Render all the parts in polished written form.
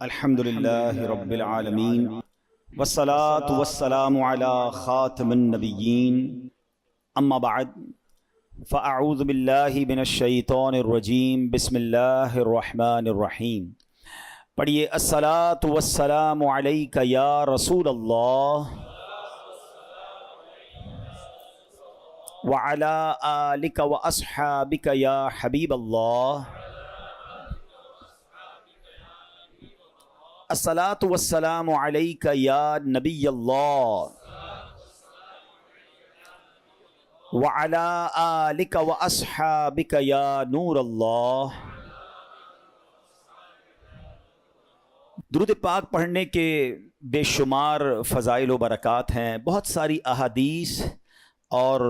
الحمد للہ رب العالمین والصلاة والسلام علی خاتم النبیین اما بعد فاعوذ باللہ من الشیطان الرجیم بسم اللہ الرحمن الرحیم. پڑھیے الصلاة والسلام علیک یا رسول اللہ وعلی آلک واصحابک یا حبیب اللہ. الصلاۃ والسلام علیک یا نبی اللہ وعلی آلک واصحابک یا نور اللہ. درود پاک پڑھنے کے بے شمار فضائل و برکات ہیں. بہت ساری احادیث اور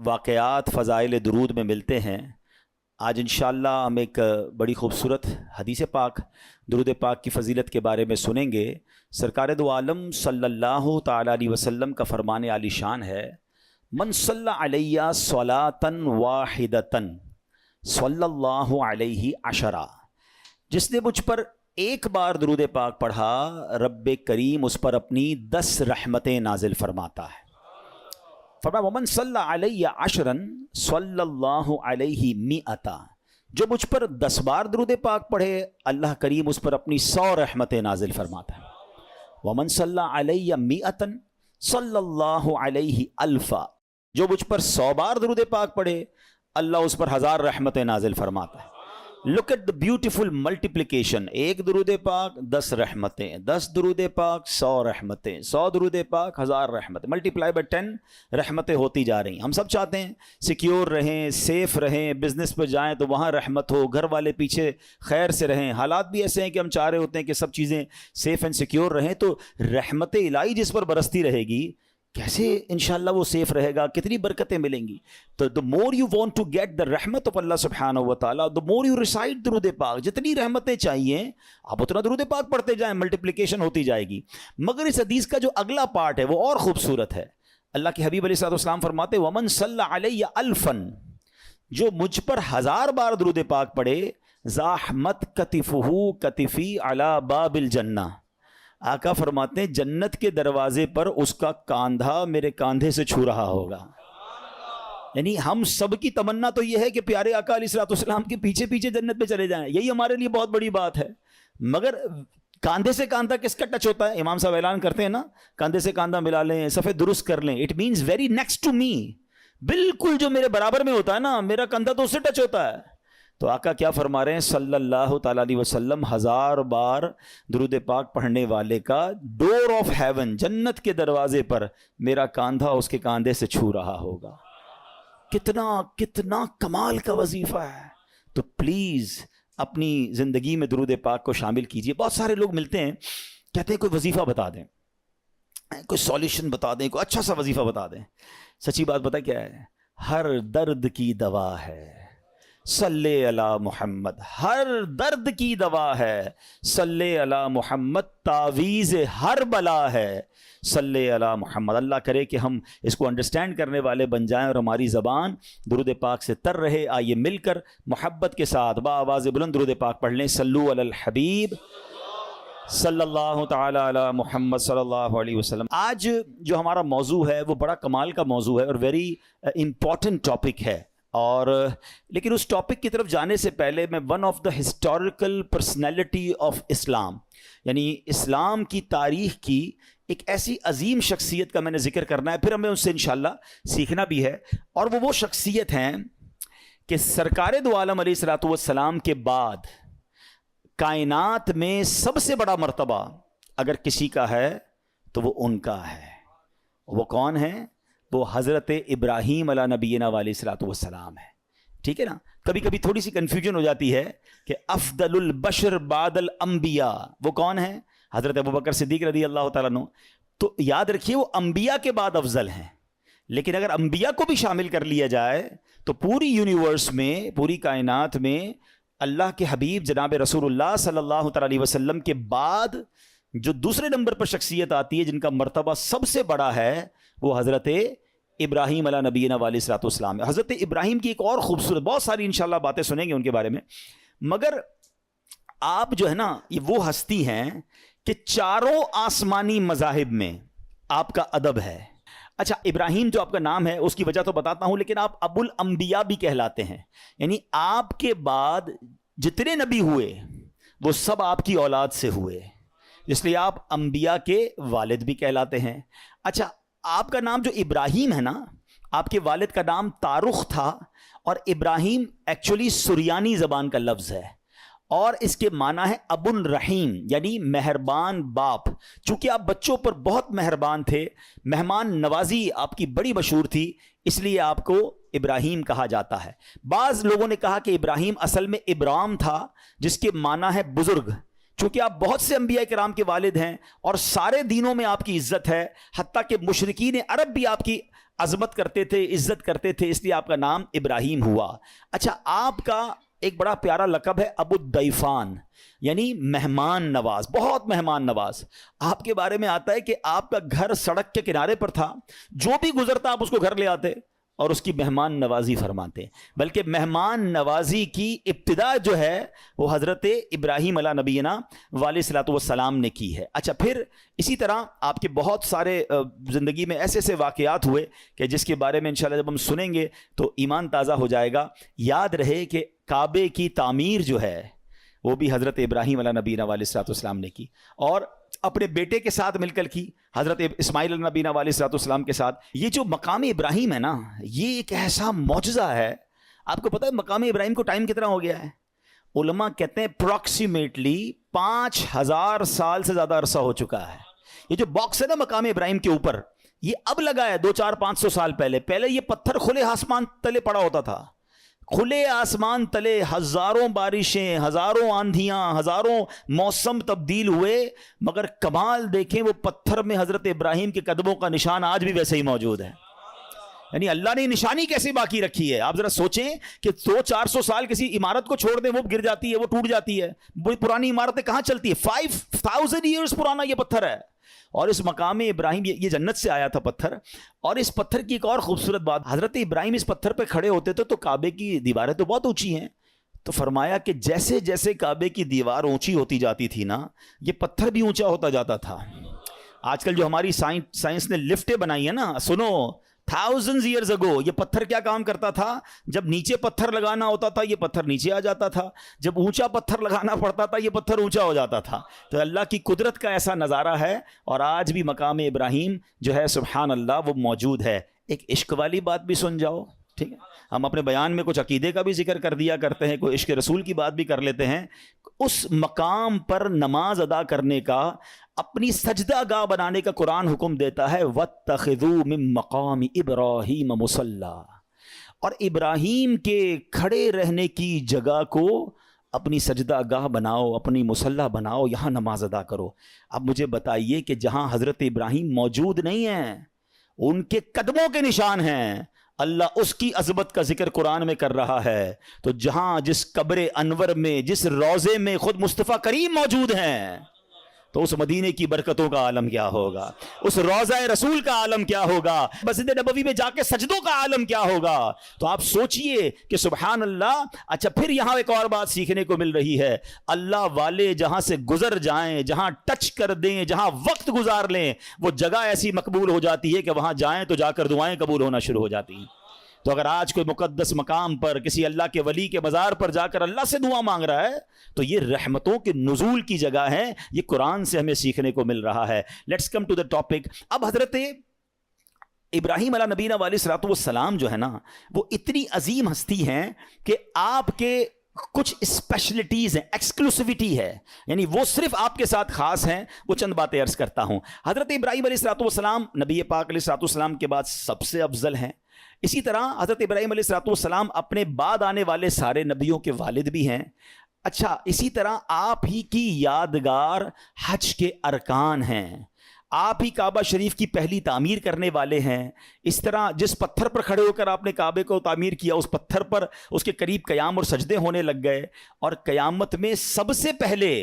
واقعات فضائل درود میں ملتے ہیں. آج انشاءاللہ ہم ایک بڑی خوبصورت حدیث پاک درود پاک کی فضیلت کے بارے میں سنیں گے. سرکار دو عالم صلی اللہ تعالیٰ علیہ وسلم کا فرمان عالی شان ہے: من صلی علیہ صلاۃً واحدۃً صلی اللہ علیہ عشرہ. جس نے مجھ پر ایک بار درود پاک پڑھا رب کریم اس پر اپنی 10 رحمتیں نازل فرماتا ہے. فرمایا ومن صلی علیہ عشراً صلی اللہ علیہ مئۃ. جو مجھ پر 10 بار درود پاک پڑھے اللہ کریم اس پر اپنی 100 رحمتیں نازل فرماتا ہے. ومن صلی علیہ مئۃ صلی اللہ علیہ الفا. جو مجھ پر 100 بار درود پاک پڑھے اللہ اس پر 1000 رحمتیں نازل فرماتا ہے. Look at the beautiful multiplication. ایک درود پاک 10 رحمتیں، 10 درود پاک 100 رحمتیں، 100 درود پاک 1000 رحمتیں، ملٹیپلائی بائی 10 رحمتیں ہوتی جا رہی ہیں. ہم سب چاہتے ہیں سیکیور رہیں، سیف رہیں، بزنس پہ جائیں تو وہاں رحمت ہو، گھر والے پیچھے خیر سے رہیں. حالات بھی ایسے ہیں کہ ہم چاہ رہے ہوتے ہیں کہ سب چیزیں سیف اینڈ سیکیور رہیں. تو رحمت الہی جس پر برستی رہے گی کیسے انشاءاللہ وہ سیف رہے گا، کتنی برکتیں ملیں گی. تو the more you want to get the رحمت of اللہ سبحانہ و تعالیٰ the more you recite درود پاک. جتنی رحمتیں چاہیے آپ اتنا درود پاک پڑھتے جائیں، ملٹیپلیکیشن ہوتی جائے گی. مگر اس حدیث کا جو اگلا پارٹ ہے وہ اور خوبصورت ہے. اللہ کے حبیب علیہ الصلوۃ والسلام فرماتے ومن صلی علیہ الفن. جو مجھ پر 1000 بار درود پاک پڑھے زاحمت کتفہ کتفی علی باب الجنہ. آقا فرماتے ہیں جنت کے دروازے پر اس کا کاندھا میرے کاندھے سے چھو رہا ہوگا. یعنی ہم سب کی تمنا تو یہ ہے کہ پیارے آقا علیہ الصلوۃ والسلام کے پیچھے پیچھے جنت پہ چلے جائیں. یہی ہمارے لیے بہت بڑی بات ہے. مگر کاندھے سے کاندھا کس کا ٹچ ہوتا ہے؟ امام صاحب اعلان کرتے ہیں نا، کاندھے سے کاندھا ملا لیں، صفے درست کر لیں. It means very next to me. بالکل جو میرے برابر میں ہوتا ہے نا، میرا کاندھا تو اس سے ٹچ ہوتا ہے. تو آقا کیا فرما رہے ہیں صلی اللہ تعالیٰ علیہ وسلم 1000 بار درود پاک پڑھنے والے کا ڈور آف ہیون، جنت کے دروازے پر میرا کاندھا اس کے کاندھے سے چھو رہا ہوگا. کتنا کمال کا وظیفہ ہے. تو پلیز اپنی زندگی میں درود پاک کو شامل کیجئے. بہت سارے لوگ ملتے ہیں کہتے ہیں کوئی وظیفہ بتا دیں، کوئی سولیوشن بتا دیں، کوئی اچھا سا وظیفہ بتا دیں. سچی بات پتہ کیا ہے؟ ہر درد کی دوا ہے صلی علی محمد. ہر درد کی دوا ہے صلی علی محمد. تعویذ ہر بلا ہے صلی علی محمد. اللہ کرے کہ ہم اس کو انڈرسٹینڈ کرنے والے بن جائیں اور ہماری زبان درود پاک سے تر رہے. آئیے مل کر محبت کے ساتھ بآواز بلند درود پاک پڑھ لیں. صلو علی الحبیب صلی اللہ تعالی علی محمد صلی اللہ علیہ وسلم. آج جو ہمارا موضوع ہے وہ بڑا کمال کا موضوع ہے اور ویری امپورٹنٹ ٹاپک ہے. اور لیکن اس ٹاپک کی طرف جانے سے پہلے میں one of the historical personality of Islam, یعنی اسلام کی تاریخ کی ایک ایسی عظیم شخصیت کا میں نے ذکر کرنا ہے. پھر ہمیں ان سے انشاءاللہ سیکھنا بھی ہے. اور وہ شخصیت ہیں کہ سرکار دو عالم علیہ الصلوۃ والسلام کے بعد کائنات میں سب سے بڑا مرتبہ اگر کسی کا ہے تو وہ ان کا ہے. وہ کون ہے؟ وہ حضرت ابراہیم علیہ نبینا علیہ الصلوۃ والسلام ہے. ٹھیک ہے نا. کبھی کبھی تھوڑی سی کنفیوژن ہو جاتی ہے کہ افضل البشر بعد الانبیاء وہ کون ہے؟ حضرت ابوبکر صدیق رضی اللہ تعالیٰ عنہ. تو یاد رکھیے وہ انبیاء کے بعد افضل ہیں. لیکن اگر انبیاء کو بھی شامل کر لیا جائے تو پوری یونیورس میں، پوری کائنات میں اللہ کے حبیب جناب رسول اللہ صلی اللہ تعالیٰ علیہ وسلم کے بعد جو دوسرے نمبر پر شخصیت آتی ہے جن کا مرتبہ سب سے بڑا ہے وہ حضرت ابراہیم علیہ نبینا علیہ الصلوۃ والسلام. حضرت ابراہیم کی ایک اور خوبصورت، بہت ساری انشاءاللہ باتیں سنیں گے ان کے بارے میں، مگر آپ جو ہے نا یہ وہ ہستی ہیں کہ چاروں آسمانی مذاہب میں آپ کا ادب ہے. اچھا ابراہیم جو آپ کا نام ہے اس کی وجہ تو بتاتا ہوں, لیکن آپ ابو الانبیاء بھی کہلاتے ہیں, یعنی آپ کے بعد جتنے نبی ہوئے وہ سب آپ کی اولاد سے ہوئے, اس لیے آپ انبیاء کے والد بھی کہلاتے ہیں. اچھا آپ کا نام جو ابراہیم ہے نا, آپ کے والد کا نام تارخ تھا, اور ابراہیم ایکچولی سریانی زبان کا لفظ ہے اور اس کے معنی ہے ابو الرحیم, یعنی مہربان باپ. چونکہ آپ بچوں پر بہت مہربان تھے, مہمان نوازی آپ کی بڑی مشہور تھی, اس لیے آپ کو ابراہیم کہا جاتا ہے. بعض لوگوں نے کہا کہ ابراہیم اصل میں ابرام تھا جس کے معنی ہے بزرگ, چونکہ آپ بہت سے انبیاء کرام کے والد ہیں اور سارے دینوں میں آپ کی عزت ہے, حتیٰ کہ مشرکین عرب بھی آپ کی عظمت کرتے تھے, عزت کرتے تھے, اس لیے آپ کا نام ابراہیم ہوا. اچھا آپ کا ایک بڑا پیارا لقب ہے ابو الضیفان, یعنی مہمان نواز, بہت مہمان نواز. آپ کے بارے میں آتا ہے کہ آپ کا گھر سڑک کے کنارے پر تھا, جو بھی گزرتا آپ اس کو گھر لے آتے اور اس کی مہمان نوازی فرماتے. بلکہ مہمان نوازی کی ابتدا جو ہے وہ حضرت ابراہیم علیہ نبینا علیہ الصلوۃ والسلام نے کی ہے. اچھا پھر اسی طرح آپ کے بہت سارے زندگی میں ایسے ایسے واقعات ہوئے کہ جس کے بارے میں انشاءاللہ جب ہم سنیں گے تو ایمان تازہ ہو جائے گا. یاد رہے کہ کعبے کی تعمیر جو ہے وہ بھی حضرت ابراہیم علیہ نبینا علیہ الصلوۃ والسلام نے کی, اور اپنے بیٹے کے ساتھ مل کر کی, حضرت اسماعیل علیہ نبینا علیہ الصلوۃ والسلام کے ساتھ. یہ جو مقام ابراہیم ہے نا, یہ ایک ایسا معجزہ ہے. آپ کو پتہ ہے مقام ابراہیم کو ٹائم کتنا ہو گیا ہے؟ علماء کہتے ہیں اپروکسیمیٹلی 5000 سال سے زیادہ عرصہ ہو چکا ہے. یہ جو باکس ہے نا مقام ابراہیم کے اوپر, یہ اب لگا ہے 200-400-500 سال پہلے یہ پتھر کھلے آسمان تلے پڑا ہوتا تھا. کھلے آسمان تلے ہزاروں بارشیں, ہزاروں آندھیاں, ہزاروں موسم تبدیل ہوئے, مگر کمال دیکھیں وہ پتھر میں حضرت ابراہیم کے قدموں کا نشان آج بھی ویسے ہی موجود ہے. یعنی اللہ نے نشانی کیسے باقی رکھی ہے. آپ ذرا سوچیں کہ 200-400 سال کسی عمارت کو چھوڑ دیں, وہ گر جاتی ہے, وہ ٹوٹ جاتی ہے. وہ پرانی عمارتیں کہاں چلتی ہے؟ 5000 ایئرز پرانا یہ پتھر ہے. اور اس مقام ابراہیم, یہ جنت سے آیا تھا پتھر. اور اس پتھر کی ایک اور خوبصورت بات, حضرت ابراہیم اس پتھر پہ کھڑے ہوتے تھے تو کعبے کی دیواریں تو بہت اونچی ہیں, تو فرمایا کہ جیسے جیسے کعبے کی دیوار اونچی ہوتی جاتی تھی نا, یہ پتھر بھی اونچا ہوتا جاتا تھا. آج کل جو ہماری سائنس نے لفٹیں بنائی ہیں نا, سنو, thousands years ago یہ پتھر کیا کام کرتا تھا؟ جب نیچے پتھر لگانا ہوتا تھا یہ پتھر نیچے آ جاتا تھا, جب اونچا پتھر لگانا پڑتا تھا یہ پتھر اونچا ہو جاتا تھا. تو اللہ کی قدرت کا ایسا نظارہ ہے, اور آج بھی مقام ابراہیم جو ہے سبحان اللہ وہ موجود ہے. ایک عشق والی بات بھی سن جاؤ, ٹھیک ہے, ہم اپنے بیان میں کچھ عقیدے کا بھی ذکر کر دیا کرتے ہیں, کوئی عشق رسول کی بات بھی کر لیتے ہیں. اس مقام پر نماز ادا کرنے کا, اپنی سجدہ گاہ بنانے کا قرآن حکم دیتا ہے, وَاتَّخِذُوا مِن مَّقَامِ إِبْرَاهِيمَ مُصَلَّى, اور ابراہیم کے کھڑے رہنے کی جگہ کو اپنی سجدہ گاہ بناؤ, اپنی مصلی بناؤ, یہاں نماز ادا کرو. اب مجھے بتائیے کہ جہاں حضرت ابراہیم موجود نہیں ہیں, ان کے قدموں کے نشان ہیں, اللہ اس کی عظمت کا ذکر قرآن میں کر رہا ہے, تو جہاں جس قبر انور میں, جس روضے میں خود مصطفیٰ کریم موجود ہیں, تو اس مدینے کی برکتوں کا عالم کیا ہوگا, اس روضہ رسول کا عالم کیا ہوگا, مسجد نبوی میں جا کے سجدوں کا عالم کیا ہوگا. تو آپ سوچئے کہ سبحان اللہ. اچھا پھر یہاں ایک اور بات سیکھنے کو مل رہی ہے, اللہ والے جہاں سے گزر جائیں, جہاں ٹچ کر دیں, جہاں وقت گزار لیں, وہ جگہ ایسی مقبول ہو جاتی ہے کہ وہاں جائیں تو جا کر دعائیں قبول ہونا شروع ہو جاتی ہیں. تو اگر آج کوئی مقدس مقام پر کسی اللہ کے ولی کے مزار پر جا کر اللہ سے دعا مانگ رہا ہے, تو یہ رحمتوں کے نزول کی جگہ ہے. یہ قرآن سے ہمیں سیکھنے کو مل رہا ہے. Let's come to the topic. اب حضرت ابراہیم علیہ نبینا علیہ الصلوۃ والسلام جو ہے نا, وہ اتنی عظیم ہستی ہیں کہ آپ کے کچھ اسپیشلٹیز ہیں, ایکسکلوسیوٹی ہے, یعنی وہ صرف آپ کے ساتھ خاص ہیں. وہ چند باتیں عرض کرتا ہوں. حضرت ابراہیم علیہ الصلوۃ والسلام نبی پاک علیہ الصلوۃ والسلام کے بعد سب سے افضل ہیں. اسی طرح حضرت ابراہیم علیہ الصلوۃ والسلام اپنے بعد آنے والے سارے نبیوں کے والد بھی ہیں. اچھا اسی طرح آپ ہی کی یادگار حج کے ارکان ہیں, آپ ہی کعبہ شریف کی پہلی تعمیر کرنے والے ہیں. اس طرح جس پتھر پر کھڑے ہو کر آپ نے کعبے کو تعمیر کیا, اس پتھر پر اس کے قریب قیام اور سجدے ہونے لگ گئے, اور قیامت میں سب سے پہلے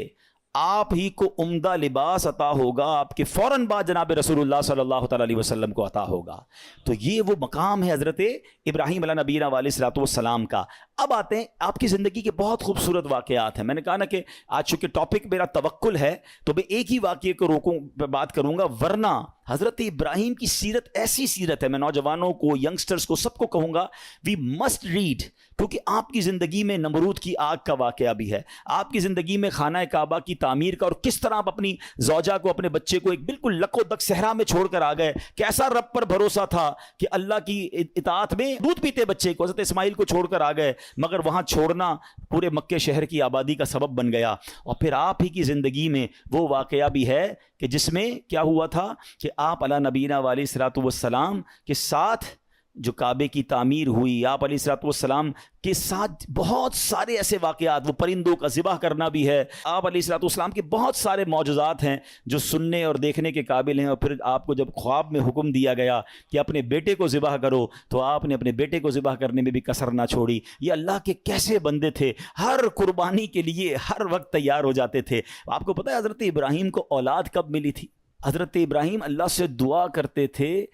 آپ ہی کو عمدہ لباس عطا ہوگا, آپ کے فوراً بعد جناب رسول اللہ صلی اللہ تعالیٰ علیہ وسلم کو عطا ہوگا. تو یہ وہ مقام ہے حضرت ابراہیم علیہ نبینا علیہ الصلوۃ والسلام کا. اب آتے ہیں آپ کی زندگی کے بہت خوبصورت واقعات ہیں. میں نے کہا نا کہ آج چونکہ ٹاپک میرا توکل ہے تو میں ایک ہی واقعے کو بات کروں گا, ورنہ حضرت ابراہیم کی سیرت ایسی سیرت ہے, میں نوجوانوں کو, ینگسٹرز کو, سب کو کہوں گا وی مسٹ ریڈ, کیونکہ آپ کی زندگی میں نمرود کی آگ کا واقعہ بھی ہے, آپ کی زندگی میں خانہ کعبہ کی تعمیر کا, اور کس طرح آپ اپنی زوجہ کو, اپنے بچے کو ایک بالکل لک و دک صحرا میں چھوڑ کر آ گئے. کیسا رب پر بھروسہ تھا کہ اللہ کی اطاعت میں دودھ پیتے بچے کو, حضرت اسماعیل کو چھوڑ کر آ گئے, مگر وہاں چھوڑنا پورے مکے شہر کی آبادی کا سبب بن گیا. اور پھر آپ ہی کی زندگی میں وہ واقعہ بھی ہے کہ جس میں کیا ہوا تھا کہ آپ علی نبینا علیہ الصلوۃ والسلام کے ساتھ جو کعبے کی تعمیر ہوئی, آپ علیہ الصلوۃ والسلام کے ساتھ بہت سارے ایسے واقعات, وہ پرندوں کا ذبح کرنا بھی ہے, آپ علیہ الصلوۃ والسلام کے بہت سارے معجزات ہیں جو سننے اور دیکھنے کے قابل ہیں. اور پھر آپ کو جب خواب میں حکم دیا گیا کہ اپنے بیٹے کو ذبح کرو, تو آپ نے اپنے بیٹے کو ذبح کرنے میں بھی کسر نہ چھوڑی. یہ اللہ کے کیسے بندے تھے, ہر قربانی کے لیے ہر وقت تیار ہو جاتے تھے. آپ کو پتہ ہے حضرت ابراہیم کو اولاد کب ملی تھی؟ حضرت ابراہیم اللہ سے دعا کرتے تھے,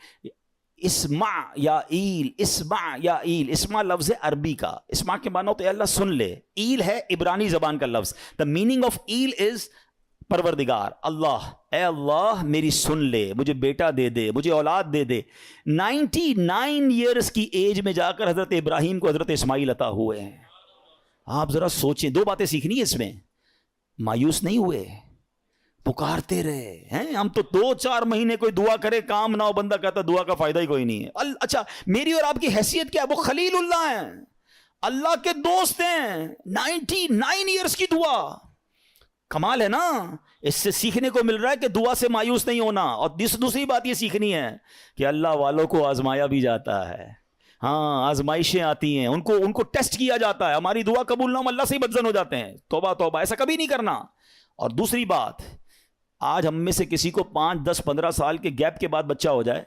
اسمع یا ایل, اسمع یا ایل. اسمع لفظ عربی کا, اسمع کے معنی ہوتا ہے اللہ سن لے, ایل ہے عبرانی زبان کا لفظ. The meaning of L is پروردگار, اللہ, اے اللہ میری سن لے, مجھے بیٹا دے دے, مجھے اولاد دے دے. 99 ایئرس کی ایج میں جا کر حضرت ابراہیم کو حضرت اسماعیل عطا ہوئے ہیں. آپ ذرا سوچیں, دو باتیں سیکھنی ہے اس میں. مایوس نہیں ہوئے, پکارتے رہے ہیں. ہم تو 2-4 مہینے کوئی دعا کرے کام نہ ہو, بندہ کہتا دعا کا فائدہ ہی کوئی نہیں ہے. اچھا میری اور آپ کی حیثیت کیا ہے؟ وہ خلیل اللہ ہیں, اللہ کے دوست ہیں. 99 ایئرس کی دعا, کمال ہے نا. اس سے سیکھنے کو مل رہا ہے کہ دعا سے مایوس نہیں ہونا. اور دوسری بات یہ سیکھنی ہے کہ اللہ والوں کو آزمایا بھی جاتا ہے. ہاں, آزمائشیں آتی ہیں, ان کو ٹیسٹ کیا جاتا ہے. ہماری دعا قبول نہ ہو, اللہ سے ہی بدزن ہو جاتے ہیں. توبہ توبہ, ایسا کبھی نہیں کرنا. اور دوسری بات, آج ہم میں سے کسی کو 5, 10, 15 سال کے گیپ کے بعد بچہ ہو جائے,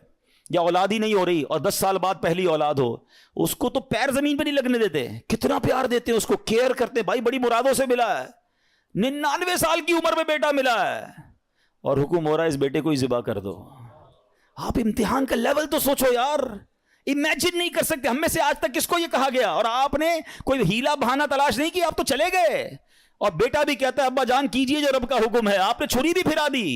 یا اولاد ہی نہیں ہو رہی, اور 10 سال بعد پہلی اولاد ہو, اس کو تو پیر زمین پہ نہیں لگنے دیتے. کتنا پیار دیتے ہیں اس کو, کیئر کرتے ہیں. بھائی بڑی مرادوں سے ملا ہے, 99 سال کی عمر میں بیٹا ملا ہے, اور حکم ہو رہا ہے اس بیٹے کو ہی ذبح کر دو. آپ امتحان کا لیول تو سوچو یار, امیجن نہیں کر سکتے. ہم میں سے آج تک کس کو یہ کہا گیا, اور آپ نے کوئی ہیلا بہانہ تلاش نہیں کیا, آپ تو چلے گئے. اور بیٹا بھی کہتا ہے ابا جان کیجئے جو رب کا حکم ہے. آپ نے چھری بھی پھرا دی,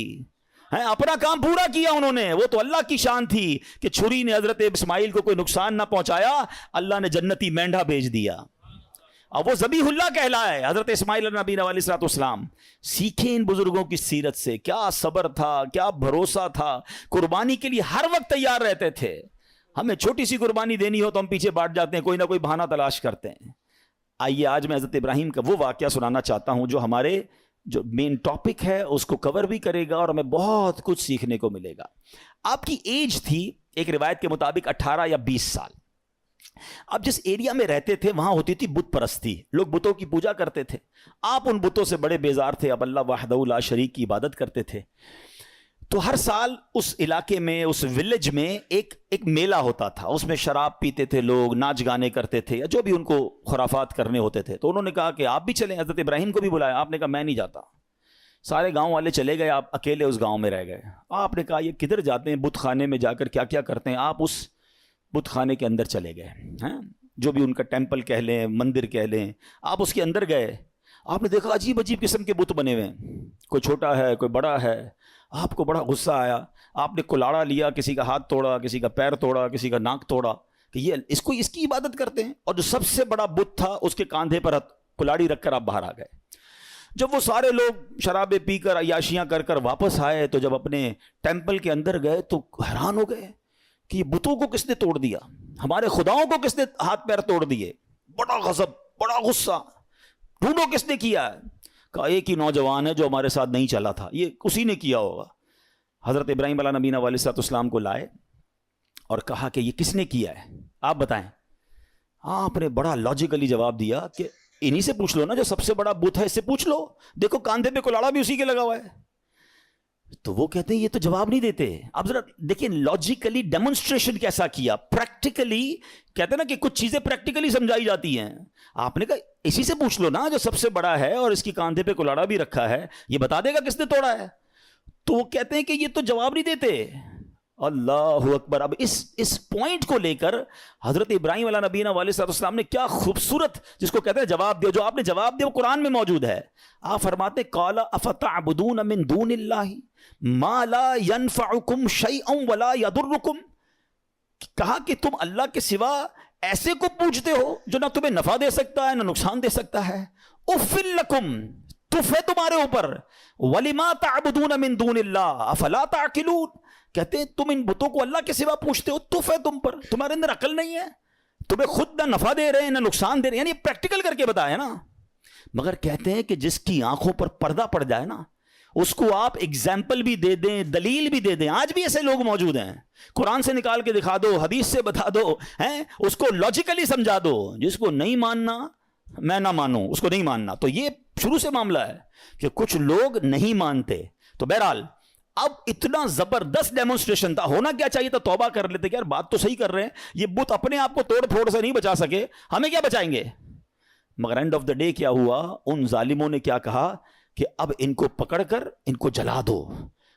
اپنا کام پورا کیا انہوں نے. وہ تو اللہ کی شان تھی کہ چھری نے حضرت اسماعیل کو کوئی نقصان نہ پہنچایا, اللہ نے جنتی مینڈھا بھیج دیا. اب وہ ذبیح اللہ کہلائے حضرت اسماعیل نبی علیہ الصلوۃ والسلام. سیکھیں ان بزرگوں کی سیرت سے, کیا صبر تھا, کیا بھروسہ تھا. قربانی کے لیے ہر وقت تیار رہتے تھے. ہمیں چھوٹی سی قربانی دینی ہو تو ہم پیچھے بانٹ جاتے ہیں, کوئی نہ کوئی بہانہ تلاش کرتے ہیں. آئیے آج میں حضرت ابراہیم کا وہ واقعہ سنانا چاہتا ہوں جو ہمارے جو مین ٹاپک ہے اس کو کور بھی کرے گا, اور ہمیں بہت کچھ سیکھنے کو ملے گا. آپ کی ایج تھی ایک روایت کے مطابق 18 یا 20 سال. اب جس ایریا میں رہتے تھے وہاں ہوتی تھی بت پرستی, لوگ بتوں کی پوجا کرتے تھے. آپ ان بتوں سے بڑے بیزار تھے, اب اللہ وحدہ لا شریک کی عبادت کرتے تھے. تو ہر سال اس علاقے میں, اس ولیج میں ایک میلہ ہوتا تھا. اس میں شراب پیتے تھے لوگ, ناچ گانے کرتے تھے, یا جو بھی ان کو خرافات کرنے ہوتے تھے. تو انہوں نے کہا کہ آپ بھی چلیں. حضرت ابراہیم کو بھی بلایا. آپ نے کہا میں نہیں جاتا. سارے گاؤں والے چلے گئے, آپ اکیلے اس گاؤں میں رہ گئے. آپ نے کہا یہ کدھر جاتے ہیں, بت خانے میں جا کر کیا کیا کرتے ہیں. آپ اس بت خانے کے اندر چلے گئے, ہیں جو بھی ان کا ٹیمپل کہہ لیں, مندر کہہ لیں. آپ اس کے اندر گئے, آپ نے دیکھا عجیب عجیب قسم کے بت بنے ہوئے ہیں, کوئی چھوٹا ہے کوئی بڑا ہے. آپ کو بڑا غصہ آیا, آپ نے کلاڑا لیا, کسی کا ہاتھ توڑا, کسی کا پیر توڑا, کسی کا ناک توڑا کہ یہ اس کی عبادت کرتے ہیں. اور جو سب سے بڑا بت تھا اس کے کاندھے پر کلاڑی رکھ کر آپ باہر آ گئے. جب وہ سارے لوگ شرابیں پی کر عیاشیاں کر کر واپس آئے تو جب اپنے ٹیمپل کے اندر گئے تو حیران ہو گئے کہ یہ بتوں کو کس نے توڑ دیا, ہمارے خداؤں کو کس نے ہاتھ پیر توڑ دیے. بڑا غضب, بڑا غصہ, ڈھونڈو کس نے کیا ہے. کہا ایک ہی نوجوان ہے جو ہمارے ساتھ نہیں چلا تھا, یہ اسی نے کیا ہوگا. حضرت ابراہیم علیہ نبینا علیہ الصلوۃ والسلام کو لائے اور کہا کہ یہ کس نے کیا ہے, آپ بتائیں. آپ نے بڑا لاجیکلی جواب دیا کہ انہی سے پوچھ لو نا, جو سب سے بڑا بت ہے اس سے پوچھ لو, دیکھو کاندھے پہ کلاڑا بھی اسی کے لگا ہوا ہے. تو وہ کہتے ہیں یہ تو جواب نہیں دیتے. اب ذرا دیکھیں لاجیکلی ڈیمونسٹریشن کیسا کیا, پریکٹیکلی. کہتے ہیں نا کہ کچھ چیزیں پریکٹیکلی سمجھائی جاتی ہیں. آپ نے کہا اسی سے پوچھ لو نا جو سب سے بڑا ہے اور اس کی کاندھے پہ کلاڑا بھی رکھا ہے, یہ بتا دے گا کس نے توڑا ہے. تو وہ کہتے ہیں کہ یہ تو جواب نہیں دیتے. اللہ اکبر. اب اس پوائنٹ کو لے کر حضرت ابراہیم علیہ نبینا علیہ السلام نے کیا خوبصورت, جس کو کہتے ہیں جواب دیا, جو آپ نے جواب دیا وہ قرآن میں موجود ہے. آپ فرماتے قال افتعبدون من دون اللہ ما لا ينفعکم شیئا ولا یضرکم, کہا کہ تم اللہ کے سوا ایسے کو پوجتے ہو جو نہ تمہیں نفع دے سکتا ہے نہ نقصان دے سکتا ہے. اف لکم, تف ہے تمہارے اوپر. ولما تعبدون من دون اللہ افلا تعقلون, کہتے ہیں تم ان بتوں کو اللہ کے سوا پوچھتے ہو, تف ہے تم پر, تمہارے اندر عقل نہیں ہے, تمہیں خود نہ نفع دے رہے ہیں نہ نقصان دے رہے ہیں. یعنی پریکٹیکل کر کے بتایا نا. مگر کہتے ہیں کہ جس کی آنکھوں پر پردہ پڑ جائے نا, اس کو آپ ایگزامپل بھی دے دیں, دلیل بھی دے دیں. آج بھی ایسے لوگ موجود ہیں, قرآن سے نکال کے دکھا دو, حدیث سے بتا دو, اس کو لاجیکلی سمجھا دو. جس کو نہیں ماننا میں نہ مانوں, اس کو نہیں ماننا. تو یہ شروع سے معاملہ ہے کہ کچھ لوگ نہیں مانتے. تو بہرحال اب اتنا زبردست ڈیمونسٹریشن تھا, ہونا کیا چاہیے تھا, توبہ کر لیتے کہ یار بات تو صحیح کر رہے ہیں, یہ بت اپنے آپ کو توڑ پھوڑ سے نہیں بچا سکے, ہمیں کیا بچائیں گے. مگر اینڈ آف دا ڈے کیا ہوا, ان ظالموں نے کیا کہا کہ اب ان کو پکڑ کر ان کو جلا دو.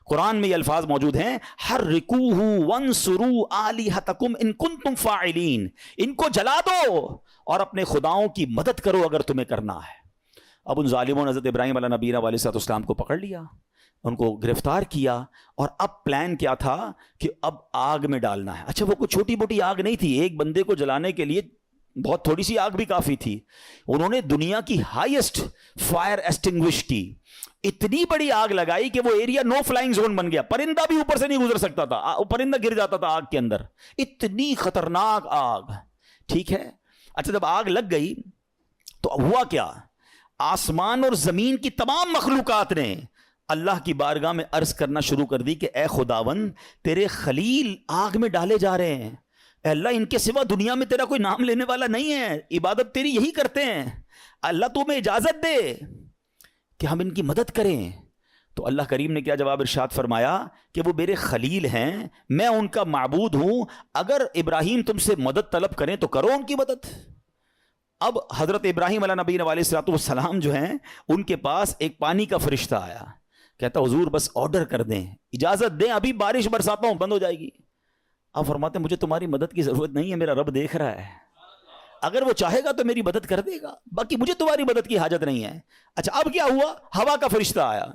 قرآن میں یہ الفاظ موجود ہیں, حرقوہ وانصروا آلہتکم ان کنتم فاعلین, ان کو جلا دو اور اپنے خداؤں کی مدد کرو اگر تمہیں کرنا ہے. اب ان ظالموں نے حضرت ابراہیم علیہ نبینا علیہ السلام کو پکڑ لیا, ان کو گرفتار کیا, اور اب پلان کیا تھا کہ اب آگ میں ڈالنا ہے. اچھا وہ کوئی چھوٹی موٹی آگ نہیں تھی, ایک بندے کو جلانے کے لیے بہت تھوڑی سی آگ بھی کافی تھی. انہوں نے دنیا کی ہائیسٹ فائر ایسٹنگوش کی, اتنی بڑی آگ لگائی کہ وہ ایریا نو فلائنگ زون بن گیا, پرندہ بھی اوپر سے نہیں گزر سکتا تھا, پرندہ گر جاتا تھا آگ کے اندر, اتنی خطرناک آگ. ٹھیک ہے, اچھا جب آگ لگ گئی تو ہوا کیا, آسمان اور زمین کی تمام مخلوقات نے اللہ کی بارگاہ میں عرض کرنا شروع کر دی کہ اے خداون تیرے خلیل آگ میں ڈالے جا رہے ہیں, اے اللہ ان کے سوا دنیا میں تیرا کوئی نام لینے والا نہیں ہے, عبادت تیری یہی کرتے ہیں, اللہ تمہیں اجازت دے کہ ہم ان کی مدد کریں. تو اللہ کریم نے کیا جواب ارشاد فرمایا کہ وہ میرے خلیل ہیں, میں ان کا معبود ہوں, اگر ابراہیم تم سے مدد طلب کریں تو کرو ان کی مدد. اب حضرت ابراہیم علیہ نبی علیہ السلام جو ہیں ان کے پاس ایک پانی کا فرشتہ آیا, کہتا حضور بس آرڈر کر دیں, اجازت دیں, ابھی بارش برساتا ہوں, بند ہو جائے گی. آپ فرماتے مجھے تمہاری مدد کی ضرورت نہیں ہے, میرا رب دیکھ رہا ہے, اگر وہ چاہے گا تو میری مدد کر دے گا, باقی مجھے تمہاری مدد کی حاجت نہیں ہے. اچھا اب کیا ہوا, ہوا کا فرشتہ آیا,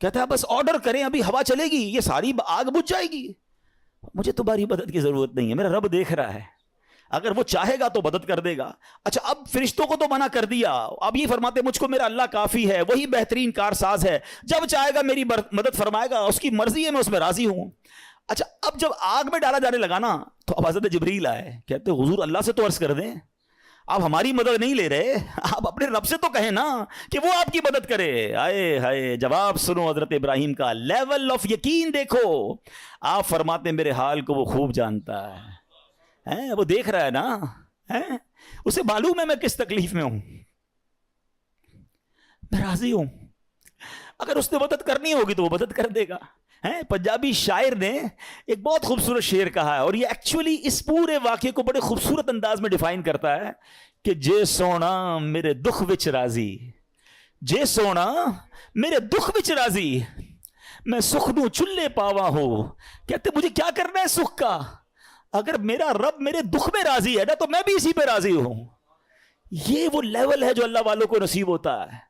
کہتا ہے بس آرڈر کریں, ابھی ہوا چلے گی, یہ ساری آگ بجھ جائے گی, مجھے تمہاری مدد کی ضرورت نہیں ہے, میرا رب دیکھ رہا ہے, اگر وہ چاہے گا تو مدد کر دے گا. اچھا اب فرشتوں کو تو منع کر دیا, اب یہ فرماتے مجھ کو میرا اللہ کافی ہے, وہی بہترین کارساز ہے, جب چاہے گا میری مدد فرمائے گا, اس کی مرضی ہے, میں اس میں راضی ہوں. اچھا اب جب آگ میں ڈالا جانے لگا نا تو اب حضرت جبریل آئے, کہتے حضور اللہ سے تو عرض کر دیں, آپ ہماری مدد نہیں لے رہے, آپ اپنے رب سے تو کہیں نا کہ وہ آپ کی مدد کرے. آئے ہائے, جواب سنو حضرت ابراہیم کا, لیول آف یقین دیکھو. آپ فرماتے میرے حال کو وہ خوب جانتا ہے, وہ دیکھ رہا ہے نا, اسے معلوم ہے میں کس تکلیف میں ہوں, میں راضی ہوں, اگر اس نے مدد کرنی ہوگی تو وہ مدد کر دے گا. پنجابی شاعر نے ایک بہت خوبصورت شعر کہا ہے, اور یہ ایکچولی اس پورے واقعے کو بڑے خوبصورت انداز میں ڈیفائن کرتا ہے کہ جے سونا میرے دکھ وچ راضی, جے سونا میرے دکھ وچ راضی, میں سکھ نو چلے پاوا ہو. کہتے مجھے کیا کرنا ہے سکھ کا, اگر میرا رب میرے دکھ میں راضی ہے نا تو میں بھی اسی پہ راضی ہوں. یہ وہ لیول ہے جو اللہ والوں کو نصیب ہوتا ہے.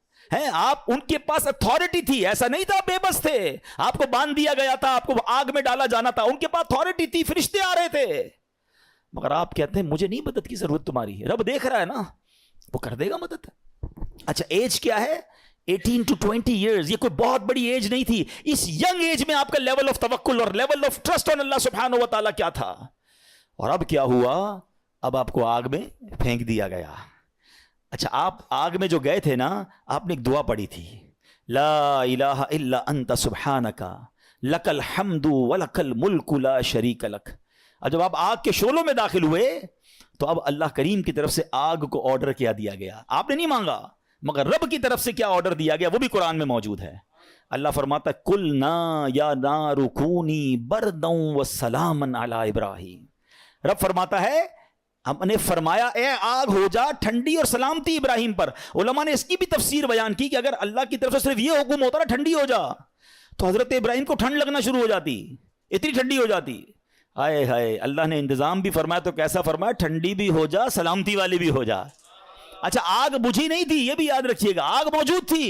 آپ ان کے پاس اتھارٹی تھی, ایسا نہیں تھا بے بس تھے, آپ کو باندھ دیا گیا تھا, آپ کو آگ میں ڈالا جانا تھا, ان کے پاس اتھارٹی تھی, فرشتے آ رہے تھے, مگر آپ کہتے ہیں مجھے نہیں مدد کی ضرورت تمہاری, رب دیکھ رہا ہے نا, وہ کر دے گا مدد. اچھا ایج کیا ہے, 18 to 20 years, یہ کوئی بہت بڑی ایج نہیں تھی. اس ینگ ایج میں آپ کا لیول آف توکل اور لیول آف ٹرسٹ آن اللہ سبحانہ و تعالیٰ کیا تھا. اور اب کیا ہوا, اب آپ کو آگ میں پھینک دیا گیا. اچھا آپ آگ میں جو گئے تھے نا, آپ نے ایک دعا پڑھی تھی, لا الہ الا انت سبحانک لک الحمد ولک الملک لا شریک لک. اور جب آپ آگ کے شعلوں میں داخل ہوئے تو اب اللہ کریم کی طرف سے آگ کو آرڈر کیا دیا گیا. آپ نے نہیں مانگا, مگر رب کی طرف سے کیا آرڈر دیا گیا وہ بھی قرآن میں موجود ہے. اللہ فرماتا ہے قلنا یا نار کونی بردا وسلاما علی ابراہیم. رب فرماتا ہے ہم نے فرمایا اے آگ ہو جا ٹھنڈی اور سلامتی ابراہیم پر. علماء نے اس کی بھی تفسیر بیان کی کہ اگر اللہ کی طرف سے صرف یہ حکم ہوتا نا ٹھنڈی ہو جا, تو حضرت ابراہیم کو ٹھنڈ لگنا شروع ہو جاتی, اتنی ٹھنڈی ہو جاتی. ہائے ہائے، اللہ نے انتظام بھی فرمایا تو کیسا فرمایا، ٹھنڈی بھی ہو جا سلامتی والی بھی ہو جا. اچھا آگ بجھی نہیں تھی، یہ بھی یاد رکھیے گا، آگ موجود تھی.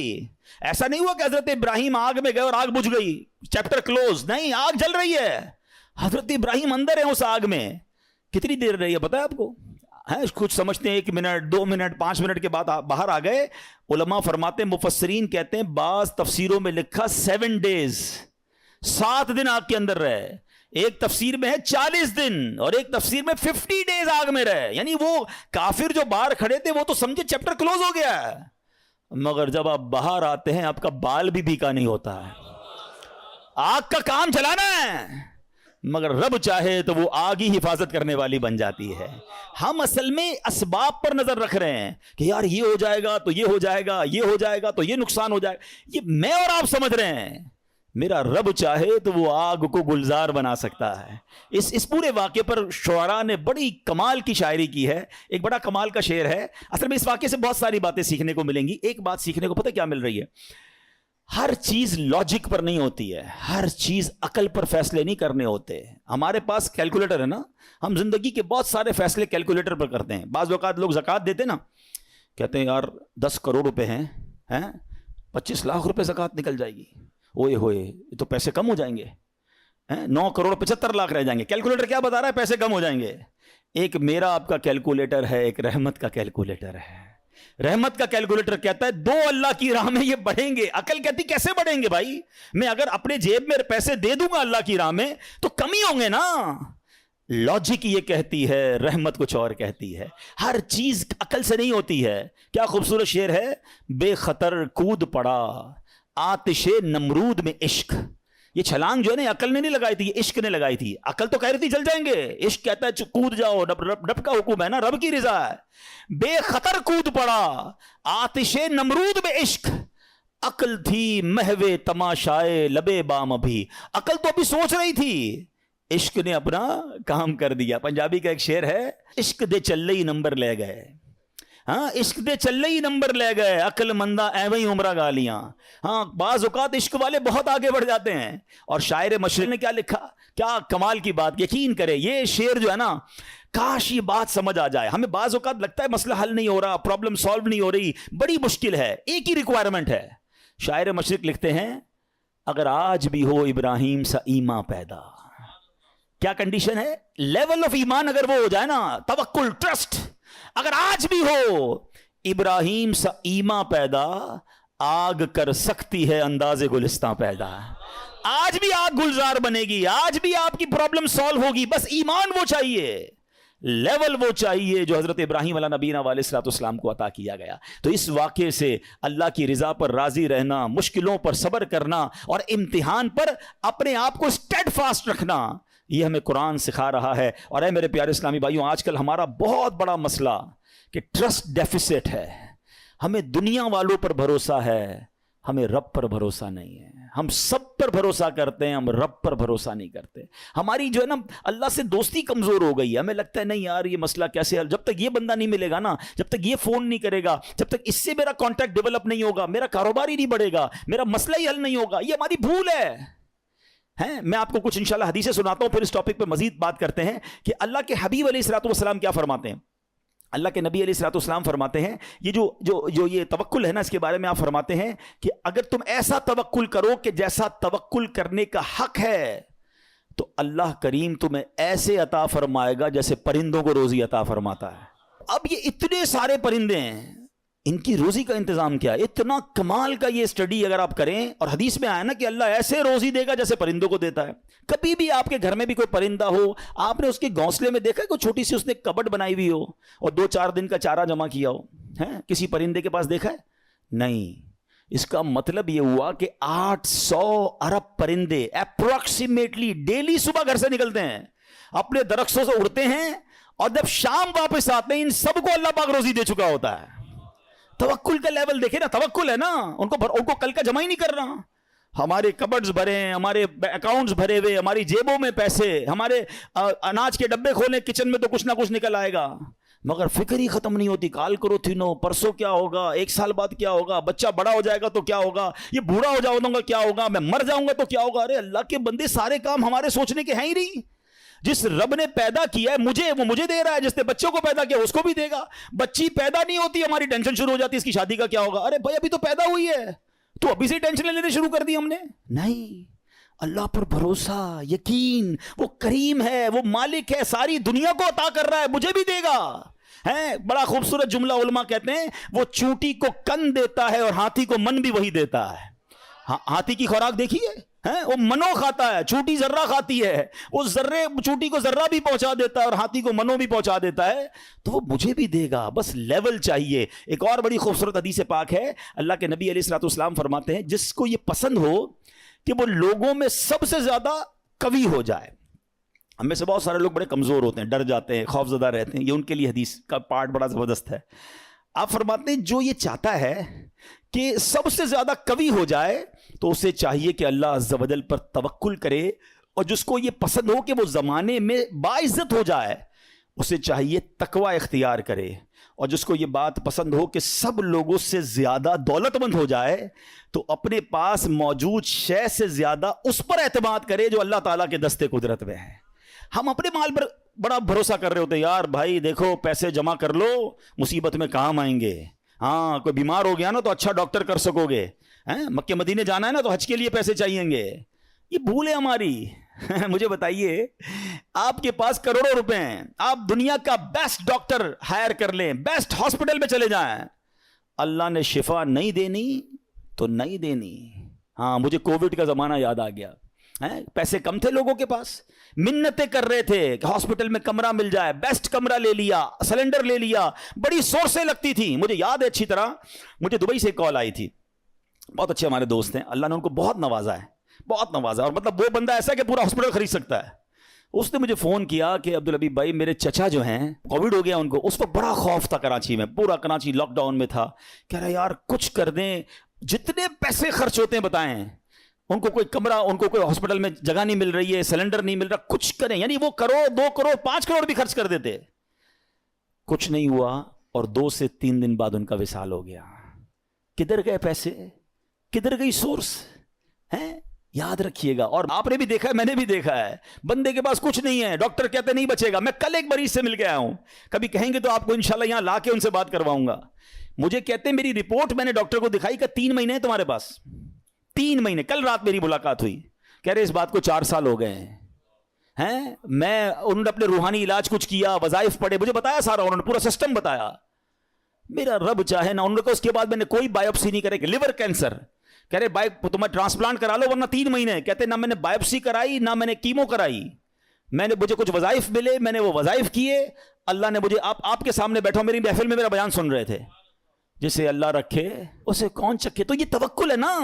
ایسا نہیں ہوا کہ حضرت ابراہیم آگ میں گئے اور آگ بجھ گئی، چیپٹر کلوز. نہیں، آگ جل رہی ہے، حضرت ابراہیم اندر ہیں اس آگ میں. کتنی دیر رہی ہے پتہ ہے آپ کو؟ کچھ سمجھتے ہیں 1 منٹ 2 منٹ 5 منٹ کے بعد باہر آ گئے. علماء فرماتے ہیں، مفسرین کہتے ہیں، بعض تفسیروں میں لکھا 7 days، 7 دن آگ کے اندر رہے. ایک تفسیر میں ہے 40 دن اور ایک تفسیر میں 50 days آگ میں رہے. یعنی وہ کافر جو باہر کھڑے تھے وہ تو سمجھے چیپٹر کلوز ہو گیا ہے، مگر جب آپ باہر آتے ہیں آپ کا بال بھی بھیکا نہیں ہوتا ہے. آگ کا کام چلانا ہے، مگر رب چاہے تو وہ آگ ہی حفاظت کرنے والی بن جاتی ہے. ہم اصل میں اسباب پر نظر رکھ رہے ہیں کہ یار یہ ہو جائے گا تو یہ ہو جائے گا، یہ ہو جائے گا تو یہ نقصان ہو جائے گا. یہ میں اور آپ سمجھ رہے ہیں، میرا رب چاہے تو وہ آگ کو گلزار بنا سکتا ہے. اس پورے واقعے پر شعراء نے بڑی کمال کی شاعری کی ہے. ایک بڑا کمال کا شعر ہے. اصل میں اس واقعے سے بہت ساری باتیں سیکھنے کو ملیں گی. ایک بات سیکھنے کو پتہ کیا مل رہی ہے؟ ہر چیز لاجک پر نہیں ہوتی ہے، ہر چیز عقل پر فیصلے نہیں کرنے ہوتے. ہمارے پاس کیلکولیٹر ہے نا، ہم زندگی کے بہت سارے فیصلے کیلکولیٹر پر کرتے ہیں. بعض اوقات لوگ زکوٰۃ دیتے نا، کہتے ہیں یار 10 کروڑ روپے ہیں، 25 لاکھ روپے زکوٰۃ نکل جائے گی. اوئے ہوئے، یہ تو پیسے کم ہو جائیں گے، 9 کروڑ 75 لاکھ رہ جائیں گے. کیلکولیٹر کیا بتا رہا ہے؟ پیسے کم ہو جائیں گے. ایک میرا آپ کا کیلکولیٹر ہے، ایک رحمت کا کیلکولیٹر ہے. رحمت کا کیلکولیٹر کہتا ہے 2 اللہ کی راہ میں یہ بڑھیں گے. عقل کہتی کیسے بڑھیں گے بھائی؟ میں اگر اپنے جیب میں پیسے دے دوں گا اللہ کی راہ میں تو کم ہی ہوں گے نا. لاجک یہ کہتی ہے، رحمت کچھ اور کہتی ہے. ہر چیز عقل سے نہیں ہوتی ہے. کیا خوبصورت شعر ہے، بے خطر کود پڑا آتش نمرود میں عشق. یہ چھلانگ جو ہے نا عقل نے نہیں لگائی تھی، یہ عشق نے لگائی تھی. عقل تو کہہ رہی تھی جل جائیں گے، عشق کہتا ہے کود جاؤ، رب کا حکم ہے نا، رب کی رضا ہے. بے خطر کود پڑا آتش نمرود میں عشق، عقل تھی محو تماشائے لبے بام. ابھی عقل تو ابھی سوچ رہی تھی، عشق نے اپنا کام کر دیا. پنجابی کا ایک شعر ہے، عشق دے چلے ہی نمبر لے گئے. عشق دے چلے ہی نمبر لے گئے، عقل مندہ ایویں عمرہ گالیاں. بعض اوقات عشق والے بہت آگے بڑھ جاتے ہیں. اور شاعر مشرق نے کیا لکھا، کیا کمال کی بات. یقین کرے یہ شعر جو ہے نا، کاش یہ بات سمجھ آ جائے. ہمیں بعض اوقات لگتا ہے مسئلہ حل نہیں ہو رہا، پرابلم سالو نہیں ہو رہی، بڑی مشکل ہے. ایک ہی ریکوائرمنٹ ہے. شاعر مشرق لکھتے ہیں، اگر آج بھی ہو ابراہیم سا ایمان پیدا. کیا کنڈیشن ہے؟ لیول آف ایمان اگر وہ ہو جائے نا، توکل، ٹرسٹ، اگر آج بھی ہو ابراہیم سا ایمان پیدا، آگ کر سکتی ہے انداز گلستان پیدا. آج بھی آگ گلزار بنے گی، آج بھی آپ کی پرابلم سالو ہوگی. بس ایمان وہ چاہیے، لیول وہ چاہیے جو حضرت ابراہیم علیہ نبینا علیہ الصلوۃ والسلام کو عطا کیا گیا. تو اس واقعے سے اللہ کی رضا پر راضی رہنا، مشکلوں پر صبر کرنا اور امتحان پر اپنے آپ کو اسٹیڈ فاسٹ رکھنا، یہ ہمیں قرآن سکھا رہا ہے. اور اے میرے پیارے اسلامی بھائیوں، آج کل ہمارا بہت بڑا مسئلہ کہ ٹرسٹ ڈیفیسٹ ہے. ہمیں دنیا والوں پر بھروسہ ہے، ہمیں رب پر بھروسہ نہیں ہے. ہم سب پر بھروسہ کرتے ہیں، ہم رب پر بھروسہ نہیں کرتے. ہماری جو ہے نا اللہ سے دوستی کمزور ہو گئی ہے. ہمیں لگتا ہے نہیں یار یہ مسئلہ کیسے حل، جب تک یہ بندہ نہیں ملے گا نا، جب تک یہ فون نہیں کرے گا، جب تک اس سے میرا کانٹیکٹ ڈیولپ نہیں ہوگا، میرا کاروبار ہی نہیں بڑھے گا، میرا مسئلہ ہی حل نہیں ہوگا. یہ ہماری بھول ہے. میں آپ کو کچھ انشاءاللہ حدیثیں سناتا ہوں، پھر اس ٹاپک پہ مزید بات کرتے ہیں کہ اللہ کے حبیب علیہ الصلوۃ والسلام کیا فرماتے ہیں. اللہ کے نبی علیہ الصلوۃ والسلام فرماتے ہیں، یہ جو یہ توکل ہے نا، اس کے بارے میں آپ فرماتے ہیں کہ اگر تم ایسا توکل کرو کہ جیسا توکل کرنے کا حق ہے، تو اللہ کریم تمہیں ایسے عطا فرمائے گا جیسے پرندوں کو روزی عطا فرماتا ہے. اب یہ اتنے سارے پرندے ہیں، ان کی روزی کا انتظام کیا ہے؟ اتنا کمال کا یہ سٹڈی اگر آپ کریں، اور حدیث میں آیا نا کہ اللہ ایسے روزی دے گا جیسے پرندوں کو دیتا ہے. کبھی بھی آپ کے گھر میں بھی کوئی پرندہ ہو، آپ نے اس کے گھونسلے میں دیکھا ہے کوئی چھوٹی سی اس نے کبٹ بنائی ہوئی ہو اور 2-4 دن کا چارہ جمع کیا ہو؟ کسی پرندے کے پاس دیکھا ہے؟ نہیں. اس کا مطلب یہ ہوا کہ 800 ارب پرندے اپروکسیمیٹلی ڈیلی صبح گھر سے نکلتے ہیں، اپنے درختوں سے اڑتے ہیں، اور جب شام واپس آتے ہیں ان سب کو اللہ پاک روزی دے چکا ہوتا ہے. توکل کا لیول دیکھیں نا، توکل ہے نا، ان کو کل کا جمع ہی نہیں کر رہا. ہمارے کبڈز بھرے ہیں، ہمارے اکاؤنٹس بھرے ہوئے، ہماری جیبوں میں پیسے، ہمارے اناج کے ڈبے کھولیں کچن میں تو کچھ نہ کچھ نکل آئے گا، مگر فکر ہی ختم نہیں ہوتی. کال کرو تھینو، پرسوں کیا ہوگا، 1 سال بعد کیا ہوگا، بچہ بڑا ہو جائے گا تو کیا ہوگا، یہ بوڑھا ہو جاؤں گا کیا ہوگا، میں مر جاؤں گا تو کیا ہوگا. ارے اللہ کے بندے، سارے کام ہمارے سوچنے کے ہیں ہی نہیں. جس رب نے پیدا کیا ہے مجھے، وہ مجھے دے رہا ہے. جس نے بچوں کو پیدا کیا اس کو بھی دے گا. بچی پیدا نہیں ہوتی ہماری ٹینشن شروع ہو جاتی ہے اس کی شادی کا کیا ہوگا. ارے بھائی ابھی تو پیدا ہوئی ہے, تو ابھی سے ٹینشن لینے شروع کر دی ہم نے. نہیں, اللہ پر بھروسہ, یقین, وہ کریم ہے, وہ مالک ہے, ساری دنیا کو عطا کر رہا ہے, مجھے بھی دے گا. ہے بڑا خوبصورت جملہ علماء کہتے ہیں, وہ چونٹی کو کن دیتا ہے اور ہاتھی کو من بھی وہی دیتا ہے. ہاتھی کی خوراک دیکھیے, وہ منو کھاتا ہے, چونٹی ذرہ کھاتی ہے, وہ ذرے چونٹی کو ذرہ بھی پہنچا دیتا ہے اور ہاتھی کو منو بھی پہنچا دیتا ہے. تو وہ مجھے بھی دے گا, بس لیول چاہیے. ایک اور بڑی خوبصورت حدیث پاک ہے, اللہ کے نبی علیہ الصلوۃ والسلام فرماتے ہیں, جس کو یہ پسند ہو کہ وہ لوگوں میں سب سے زیادہ قوی ہو جائے. ہم میں سے بہت سارے لوگ بڑے کمزور ہوتے ہیں, ڈر جاتے ہیں, خوف زدہ رہتے ہیں, یہ ان کے لیے حدیث کا پارٹ بڑا زبردست ہے. آپ فرماتے ہیں جو یہ چاہتا ہے کہ سب سے زیادہ قوی ہو جائے تو اسے چاہیے کہ اللہ عز و جل پر توکل کرے, اور جس کو یہ پسند ہو کہ وہ زمانے میں باعزت ہو جائے اسے چاہیے تقوی اختیار کرے, اور جس کو یہ بات پسند ہو کہ سب لوگوں سے زیادہ دولت مند ہو جائے تو اپنے پاس موجود شے سے زیادہ اس پر اعتماد کرے جو اللہ تعالیٰ کے دستے قدرت میں ہے. ہم اپنے مال پر بڑا بھروسہ کر رہے ہوتے ہیں, یار بھائی دیکھو پیسے جمع کر لو مصیبت میں کام آئیں گے. ہاں کوئی بیمار ہو گیا نا تو اچھا ڈاکٹر کر سکو گے, مکے مدینے جانا ہے نا تو حج کے لیے پیسے چاہیے گے. یہ بھول ہے ہماری. مجھے بتائیے, آپ کے پاس کروڑوں روپے ہیں, آپ دنیا کا بیسٹ ڈاکٹر ہائر کر لیں, بیسٹ ہاسپٹل میں چلے جائیں, اللہ نے شفا نہیں دینی تو نہیں دینی. ہاں مجھے کووڈ کا زمانہ یاد آ گیا, پیسے کم تھے لوگوں کے پاس, منتیں کر رہے تھے کہ ہاسپٹل میں کمرہ مل جائے, بیسٹ کمرہ لے لیا, سلنڈر لے لیا, بڑی سورسیں لگتی تھی. مجھے یاد ہے اچھی طرح, مجھے دبئی سے کال آئی تھی, بہت اچھے ہمارے دوست ہیں, اللہ نے ان کو بہت نوازا ہے, بہت نوازا, اور مطلب وہ بندہ ایسا کہ پورا ہاسپٹل خرید سکتا ہے. اس نے مجھے فون کیا کہ عبدالحبیب بھائی میرے چچا جو ہیں کووڈ ہو گیا ان کو. اس وقت بڑا خوف تھا کراچی میں, پورا کراچی لاک ڈاؤن میں تھا. کہہ رہا یار کچھ کر دیں, جتنے پیسے خرچ ہوتے ہیں بتائیں, ان کو کوئی کمرہ, ان کو کوئی ہاسپٹل میں جگہ نہیں مل رہی ہے, سلنڈر نہیں مل رہا, کچھ کریں. یعنی وہ کروڑ 2 کروڑ 5 کروڑ بھی خرچ کر دیتے, کچھ نہیں ہوا, اور 2 سے 3 دن بعد ان کا وصال ہو گیا. کدھر گئے پیسے, کدھر گئی سورس ہیں؟ یاد رکھیے گا. اور آپ نے بھی دیکھا ہے, میں نے بھی دیکھا ہے, بندے کے پاس کچھ نہیں ہے, ڈاکٹر کہتے نہیں بچے گا. میں کل ایک مریض سے مل کے آیا ہوں, کبھی کہیں گے تو آپ کو انشاءاللہ یہاں لا کے ان سے بات کرواؤں گا. مجھے کہتے ہیں میری رپورٹ میں نے ڈاکٹر کو دکھائی کہ 3 مہینے ہیں تمہارے پاس, 3 مہینے. کل رات میری ملاقات ہوئی, کہہ رہے اس بات کو 4 سال ہو گئے ہیں. میں انہوں نے اپنے روحانی علاج کچھ کیا, وظائف پڑھے, مجھے بتایا سارا, انہوں نے پورا سسٹم بتایا. میرا رب چاہے نا, انہوں نے کہا اس کے بعد میں نے کوئی بایوپسی نہیں کرے, لیور کینسر. کہہ رہے تمہیں ٹرانسپلانٹ کرا لو ورنہ 3 مہینے. کہتے نہ میں نے بایوپسی کرائی نہ میں نے کیمو کرائی, مجھے کچھ وظائف ملے, میں نے وہ وظائف کیے. اللہ نے مجھے, آپ کے سامنے بیٹھا میری محفل میں میرا بیان سن رہے تھے, جسے اللہ رکھے اسے کون چکے. تو یہ توکل ہے نا.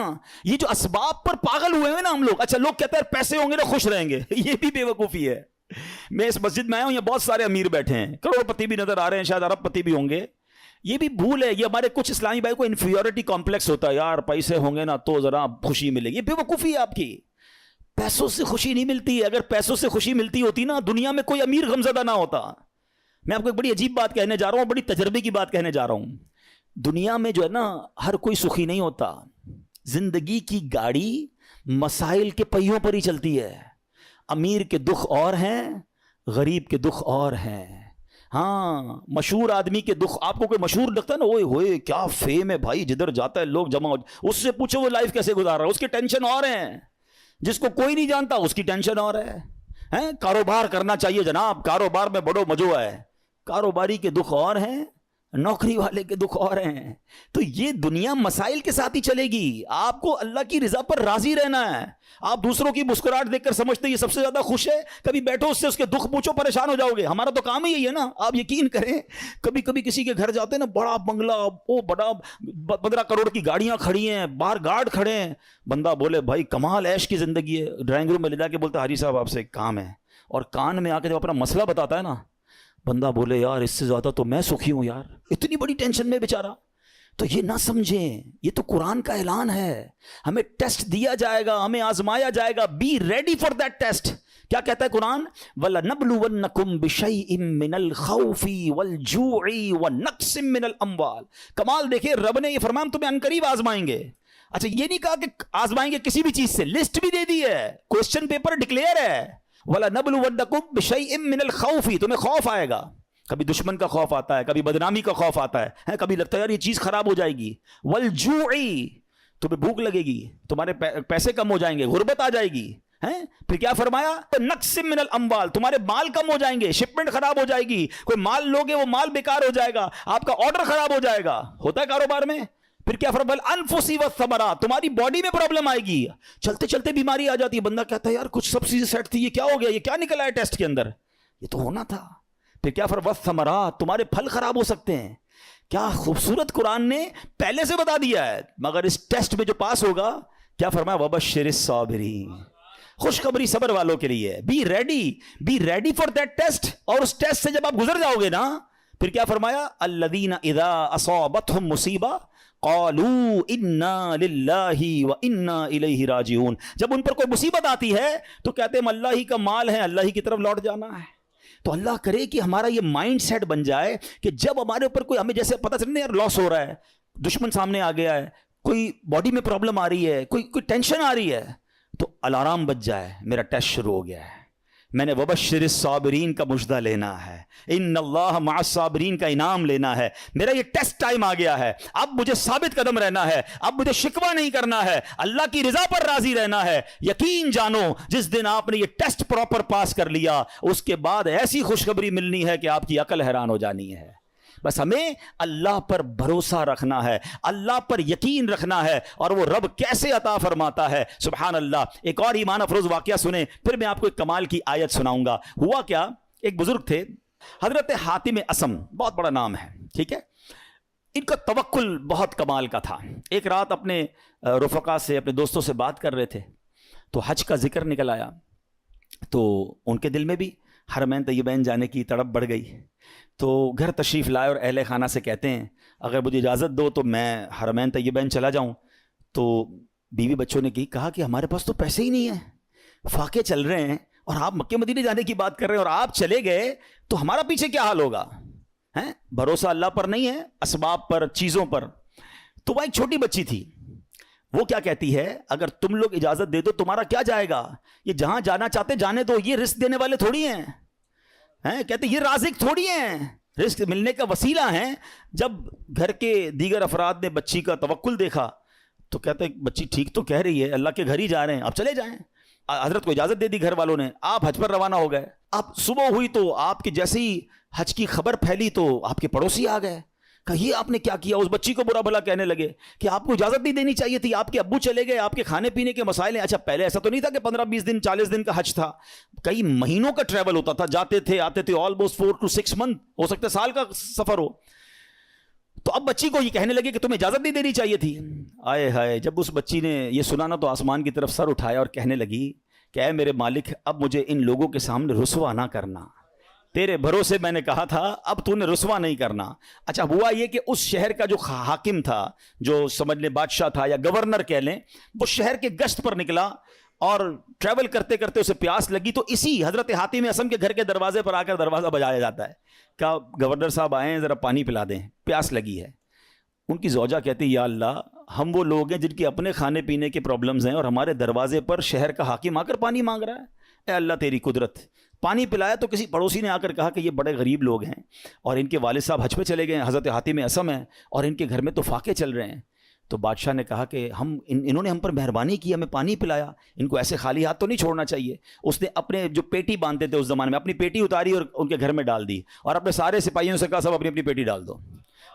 یہ جو اسباب پر پاگل ہوئے ہیں نا ہم لوگ. اچھا لوگ کہتے ہیں پیسے ہوں گے نا خوش رہیں گے, یہ بھی بے وقوفی ہے. میں اس مسجد میں آیا ہوں, یہاں بہت سارے امیر بیٹھے ہیں, کروڑ پتی بھی نظر آ رہے ہیں, شاید ارب پتی بھی ہوں گے. یہ بھی بھول ہے, یہ ہمارے کچھ اسلامی بھائی کو انفیریٹی کمپلیکس ہوتا ہے, یار پیسے ہوں گے نا تو ذرا خوشی ملے گی. یہ بے وقوفی ہے آپ کی. پیسوں سے خوشی نہیں ملتی. اگر پیسوں سے خوشی ملتی ہوتی نا دنیا میں کوئی امیر غمزدہ نہ ہوتا. میں آپ کو ایک بڑی عجیب بات کہنے جا رہا ہوں, بڑی تجربے کی بات کہنے جا رہا ہوں. دنیا میں جو ہے نا ہر کوئی سخی نہیں ہوتا. زندگی کی گاڑی مسائل کے پہیوں پر ہی چلتی ہے. امیر کے دکھ اور ہیں, غریب کے دکھ اور ہیں. ہاں مشہور آدمی کے دکھ, آپ کو کوئی مشہور لگتا ہے نا, اوئے ہوئے کیا فیم ہے بھائی, جدھر جاتا ہے لوگ جمع ہو, اس سے پوچھو وہ لائف کیسے گزار رہا ہے, اس کی ٹینشن اور ہیں. جس کو کوئی نہیں جانتا اس کی ٹینشن اور ہے. کاروبار کرنا چاہیے جناب, کاروبار میں بڑو مزو ہے. کاروباری کے دکھ اور ہیں, نوکری والے کے دکھ اور ہیں. تو یہ دنیا مسائل کے ساتھ ہی چلے گی. آپ کو اللہ کی رضا پر راضی رہنا ہے. آپ دوسروں کی مسکراہٹ دیکھ کر سمجھتے یہ سب سے زیادہ خوش ہے, کبھی بیٹھو اس سے اس کے دکھ پوچھو, پریشان ہو جاؤ گے. ہمارا تو کام ہی یہی ہے نا. آپ یقین کریں کبھی کبھی کسی کے گھر جاتے ہیں نا, بڑا بنگلہ, وہ بڑا 15 کروڑ کی گاڑیاں کھڑی ہیں, باہر گارڈ کھڑے ہیں. بندہ بولے بھائی کمال عیش کی زندگی ہے, ڈرائنگ روم میں لے جا کے بولتا حاجی صاحب آپ سے ایک کام ہے, اور کان میں آ کے جب اپنا مسئلہ بتاتا ہے نا, بندہ بولے یار اس سے زیادہ تو میں سخی ہوں یار, اتنی بڑی ٹینشن میں بیچارہ. تو یہ نہ سمجھیں, یہ تو قرآن کا اعلان ہے, ہمیں ٹیسٹ دیا جائے گا, ہمیں آزمایا جائے گا. Be ready for that test. کیا کہتا ہے قرآن, وَلَنَبْلُوَنَّكُمْ بِشَيْءٍ مِّنَ الْخَوْفِ وَالْجُوعِ وَنَقْصٍ مِّنَ الْأَمْوَالِ. کمال دیکھیں, رب نے یہ فرمایا تمہیں عنقریب آزمائیں گے. اچھا یہ نہیں کہا کہ آزمائیں گے کسی بھی چیز سے, لسٹ بھی دے دی ہے, کوسچن پیپر ڈکلیئر ہے. وَلَنَبْلُوَنَّكُمْ بِشَيْءٍ مِّنَ الْخَوْفِ، تمہیں خوف آئے گا، کبھی دشمن کا خوف آتا ہے، کبھی بدنامی کا خوف آتا ہے، کبھی لگتا ہے یار یہ چیز خراب ہو جائے گی، وَالْجُوعِ، تمہیں بھوک لگے گی، تمہارے پیسے کم ہو جائیں گے، غربت آ جائے گی، پھر کیا فرمایا، نقص من الاموال، تمہارے مال کم ہو جائیں گے، شپمنٹ خراب ہو جائے گی، کوئی مال لوگے وہ مال بیکار ہو جائے گا، آپ کا آرڈر خراب ہو جائے گا، ہوتا ہے کاروبار میں۔ پھر کیا فرمایا، الانفس والثمرات، تمہاری باڈی میں پرابلم آئے گی، چلتے چلتے بیماری آ جاتی ہے، بندہ کہتا ہے یار کچھ سب چیزیں سیٹ تھی، یہ کیا ہو گیا، یہ کیا نکلا ہے ٹیسٹ کے اندر، یہ تو ہونا تھا۔ پھر کیا فرمایا، والثمرات، تمہارے پھل خراب ہو سکتے ہیں۔ کیا خوبصورت قرآن نے پہلے سے بتا دیا ہے، مگر اس ٹیسٹ میں جو پاس ہوگا، کیا فرمایا، وبشر الصابرین، خوشخبری صبر والوں کے لیے، be ready for that test, اور اس ٹیسٹ سے جب آپ گزر جاؤ گے نا، پھر کیا فرمایا، الذین اذا اصابتهم مصیبہ قالوا انا للہ وانا الیہ راجعون، جب ان پر کوئی مصیبت آتی ہے تو کہتے ہیں ہم اللہ ہی کا مال ہے، اللہ ہی کی طرف لوٹ جانا ہے۔ تو اللہ کرے کہ ہمارا یہ مائنڈ سیٹ بن جائے کہ جب ہمارے اوپر کوئی، ہمیں جیسے پتہ چلے یار لاس ہو رہا ہے، دشمن سامنے آ گیا ہے، کوئی باڈی میں پرابلم آ رہی ہے، کوئی ٹینشن آ رہی ہے، تو الارم بج جائے، میرا ٹیسٹ شروع ہو گیا ہے، میں نے وبشر الصابرین کا مجدہ لینا ہے، ان اللہ مع الصابرین کا انعام لینا ہے، میرا یہ ٹیسٹ ٹائم آ گیا ہے، اب مجھے ثابت قدم رہنا ہے، اب مجھے شکوہ نہیں کرنا ہے، اللہ کی رضا پر راضی رہنا ہے۔ یقین جانو جس دن آپ نے یہ ٹیسٹ پراپر پاس کر لیا، اس کے بعد ایسی خوشخبری ملنی ہے کہ آپ کی عقل حیران ہو جانی ہے۔ بس ہمیں اللہ پر بھروسہ رکھنا ہے، اللہ پر یقین رکھنا ہے، اور وہ رب کیسے عطا فرماتا ہے، سبحان اللہ۔ ایک اور ایمان افروز واقعہ سنیں، پھر میں آپ کو ایک کمال کی آیت سناؤں گا۔ ہوا کیا، ایک بزرگ تھے حضرت حاتم اسم، بہت بڑا نام ہے، ٹھیک ہے، ان کا توکل بہت کمال کا تھا۔ ایک رات اپنے رفقا سے، اپنے دوستوں سے بات کر رہے تھے تو حج کا ذکر نکل آیا، تو ان کے دل میں بھی حرمین طیبین جانے کی تڑپ بڑھ گئی، تو گھر تشریف لائے اور اہل خانہ سے کہتے ہیں اگر مجھے اجازت دو تو میں حرمین طیبین چلا جاؤں۔ تو بیوی بچوں نے کہا کہ ہمارے پاس تو پیسے ہی نہیں ہیں، فاقے چل رہے ہیں، اور آپ مکہ مدینے جانے کی بات کر رہے ہیں، اور آپ چلے گئے تو ہمارا پیچھے کیا حال ہوگا، ہیں بھروسہ اللہ پر نہیں ہے، اسباب پر، چیزوں پر۔ تو وہ ایک چھوٹی بچی تھی، وہ کیا کہتی ہے، اگر تم لوگ اجازت دے دو تمہارا کیا جائے گا، یہ جہاں جانا چاہتے جانے دو، یہ رزق دینے والے تھوڑی ہیں، کہتے یہ رازق تھوڑی ہیں، رزق ملنے کا وسیلہ ہیں۔ جب گھر کے دیگر افراد نے بچی کا توکل دیکھا تو کہتے بچی ٹھیک تو کہہ رہی ہے، اللہ کے گھر ہی جا رہے ہیں، آپ چلے جائیں۔ حضرت کو اجازت دے دی گھر والوں نے، آپ حج پر روانہ ہو گئے۔ آپ صبح ہوئی تو آپ کی جیسے ہی حج کی خبر پھیلی تو آپ کے پڑوسی آ گئے، کہ یہ آپ نے کیا کیا، اس بچی کو برا بھلا کہنے لگے کہ آپ کو اجازت نہیں دینی چاہیے تھی، آپ کے ابو چلے گئے، آپ کے کھانے پینے کے مسائل ہیں۔ اچھا پہلے ایسا تو نہیں تھا کہ 15-20 دن 40 دن کا حج تھا، کئی مہینوں کا ٹریول ہوتا تھا، جاتے تھے آتے تھے، آلموسٹ 4 to 6 month، ہو سکتا ہے سال کا سفر ہو۔ تو اب بچی کو یہ کہنے لگے کہ تمہیں اجازت نہیں دینی چاہیے تھی۔ آئے ہائے، جب اس بچی نے یہ سنا نا تو آسمان کی طرف سر اٹھایا اور کہنے لگی کہ اے میرے مالک، اب مجھے ان لوگوں کے سامنے رسوا نہ کرنا، تیرے بھروسے میں نے کہا تھا، اب تو نے رسوا نہیں کرنا۔ اچھا ہوا یہ کہ اس شہر کا جو حاکم تھا، جو سمجھ لیں بادشاہ تھا یا گورنر کہہ لیں، وہ شہر کے گشت پر نکلا اور ٹریول کرتے کرتے اسے پیاس لگی، تو اسی حضرت حاتم اسم کے گھر کے دروازے پر آ کر دروازہ بجایا جاتا ہے، کہا گورنر صاحب آئے ہیں، ذرا پانی پلا دیں، پیاس لگی ہے۔ ان کی زوجہ کہتی یا اللہ، ہم وہ لوگ ہیں جن کے اپنے کھانے پینے کے پرابلمز ہیں، اور ہمارے دروازے پر شہر کا حاکم آ کر پانی مانگ رہا ہے، اے اللہ تیری قدرت۔ پانی پلایا تو کسی پڑوسی نے آ کر کہا کہ یہ بڑے غریب لوگ ہیں، اور ان کے والد صاحب حج پہ چلے گئے ہیں، حضرت حاتم اسم ہیں، اور ان کے گھر میں تو فاقے چل رہے ہیں۔ تو بادشاہ نے کہا کہ انہوں نے ہم پر مہربانی کی، ہمیں پانی پلایا، ان کو ایسے خالی ہاتھ تو نہیں چھوڑنا چاہیے۔ اس نے اپنے جو پیٹی باندھتے تھے اس زمانے میں، اپنی پیٹی اتاری اور ان کے گھر میں ڈال دی، اور اپنے سارے سپاہیوں سے کہا سب اپنی اپنی پیٹی ڈال دو۔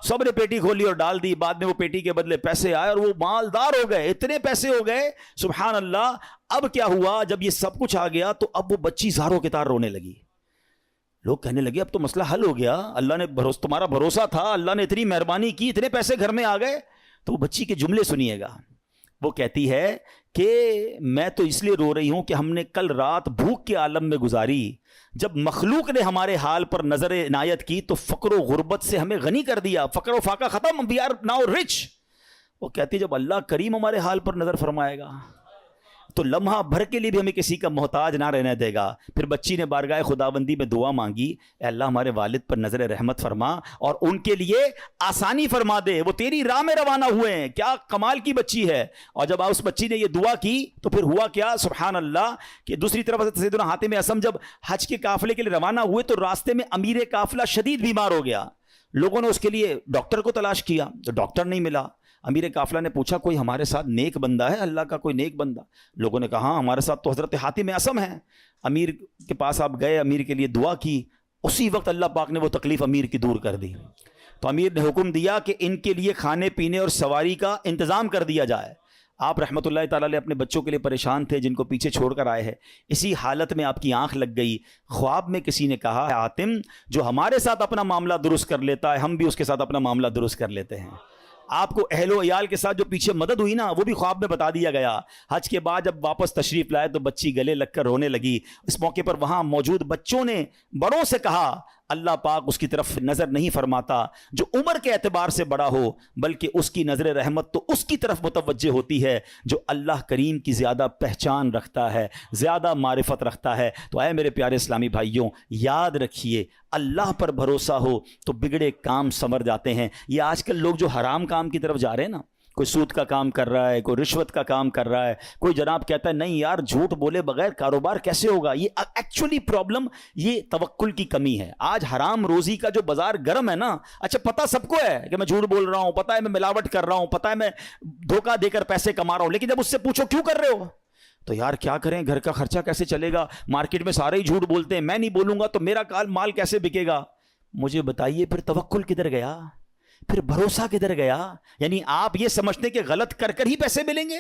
سب نے پیٹی کھولی اور ڈال دی، بعد میں وہ پیٹی کے بدلے پیسے آئے اور وہ مالدار ہو گئے، اتنے پیسے ہو گئے، سبحان اللہ۔ اب کیا ہوا، جب یہ سب کچھ آ گیا تو اب وہ بچی زاروں کے تار رونے لگی۔ لوگ کہنے لگے اب تو مسئلہ حل ہو گیا، اللہ نے تمہارا بھروسہ تھا، اللہ نے اتنی مہربانی کی، اتنے پیسے گھر میں آ گئے۔ تو وہ بچی کے جملے سنیے گا، وہ کہتی ہے کہ میں تو اس لیے رو رہی ہوں کہ ہم نے کل رات بھوک کے عالم میں گزاری، جب مخلوق نے ہمارے حال پر نظر عنایت کی تو فقر و غربت سے ہمیں غنی کر دیا، فقر و فاقہ ختم، we are now rich۔ وہ کہتی جب اللہ کریم ہمارے حال پر نظر فرمائے گا تو لمحہ بھر کے لیے بھی ہمیں کسی کا محتاج نہ رہنے دے گا. پھر بچی نے بارگاہ خداوندی میں دعا مانگی, اے اللہ ہمارے والد پر نظر رحمت فرما اور ان کے لیے آسانی فرما دے, وہ تیری راہ میں روانہ ہوئے ہیں. کیا کمال کی بچی ہے. اور جب اس بچی نے یہ دعا کی تو پھر ہوا کیا, سبحان اللہ, کہ دوسری طرف سیدنا حاتم اسم جب حج کے قافلے کے لیے روانہ ہوئے تو راستے میں امیر قافلہ شدید بیمار ہو گیا. لوگوں نے اس کے لیے ڈاکٹر کو تلاش کیا تو ڈاکٹر نہیں ملا. امیر قافلہ نے پوچھا کوئی ہمارے ساتھ نیک بندہ ہے, اللہ کا کوئی نیک بندہ. لوگوں نے کہا ہاں ہمارے ساتھ تو حضرت حاتم اسم ہے. امیر کے پاس آپ گئے, امیر کے لیے دعا کی, اسی وقت اللہ پاک نے وہ تکلیف امیر کی دور کر دی. تو امیر نے حکم دیا کہ ان کے لیے کھانے پینے اور سواری کا انتظام کر دیا جائے. آپ رحمۃ اللہ تعالیٰ علیہ اپنے بچوں کے لیے پریشان تھے جن کو پیچھے چھوڑ کر آئے ہیں. اسی حالت میں آپ کی آنکھ لگ گئی. خواب میں کسی نے کہا حاتم جو ہمارے ساتھ اپنا معاملہ درست کر لیتا ہے ہم بھی اس کے ساتھ اپنا معاملہ درست کر لیتے ہیں. آپ کو اہل و عیال کے ساتھ جو پیچھے مدد ہوئی نا وہ بھی خواب میں بتا دیا گیا. حج کے بعد جب واپس تشریف لائے تو بچی گلے لگ کر رونے لگی. اس موقع پر وہاں موجود بچوں نے بڑوں سے کہا اللہ پاک اس کی طرف نظر نہیں فرماتا جو عمر کے اعتبار سے بڑا ہو, بلکہ اس کی نظر رحمت تو اس کی طرف متوجہ ہوتی ہے جو اللہ کریم کی زیادہ پہچان رکھتا ہے, زیادہ معرفت رکھتا ہے. تو اے میرے پیارے اسلامی بھائیوں, یاد رکھیے اللہ پر بھروسہ ہو تو بگڑے کام سنور جاتے ہیں. یہ آج کل لوگ جو حرام کام کی طرف جا رہے ہیں نا, کوئی سود کا کام کر رہا ہے, کوئی رشوت کا کام کر رہا ہے, کوئی جناب کہتا ہے نہیں یار جھوٹ بولے بغیر کاروبار کیسے ہوگا. یہ ایکچولی پرابلم یہ توکل کی کمی ہے. آج حرام روزی کا جو بازار گرم ہے نا, اچھا پتہ سب کو ہے کہ میں جھوٹ بول رہا ہوں, پتہ ہے میں ملاوٹ کر رہا ہوں, پتہ ہے میں دھوکہ دے کر پیسے کما رہا ہوں, لیکن جب اس سے پوچھو کیوں کر رہے ہو تو یار کیا کریں, گھر کا خرچہ کیسے چلے گا, مارکیٹ میں سارے ہی جھوٹ بولتے ہیں, میں نہیں بولوں گا تو میرا مال کیسے بکے گا. مجھے بتائیے پھر توکل کدھر گیا, پھر بھروسہ کدھر گیا. یعنی آپ یہ سمجھتے کہ غلط کر کر ہی پیسے ملیں گے,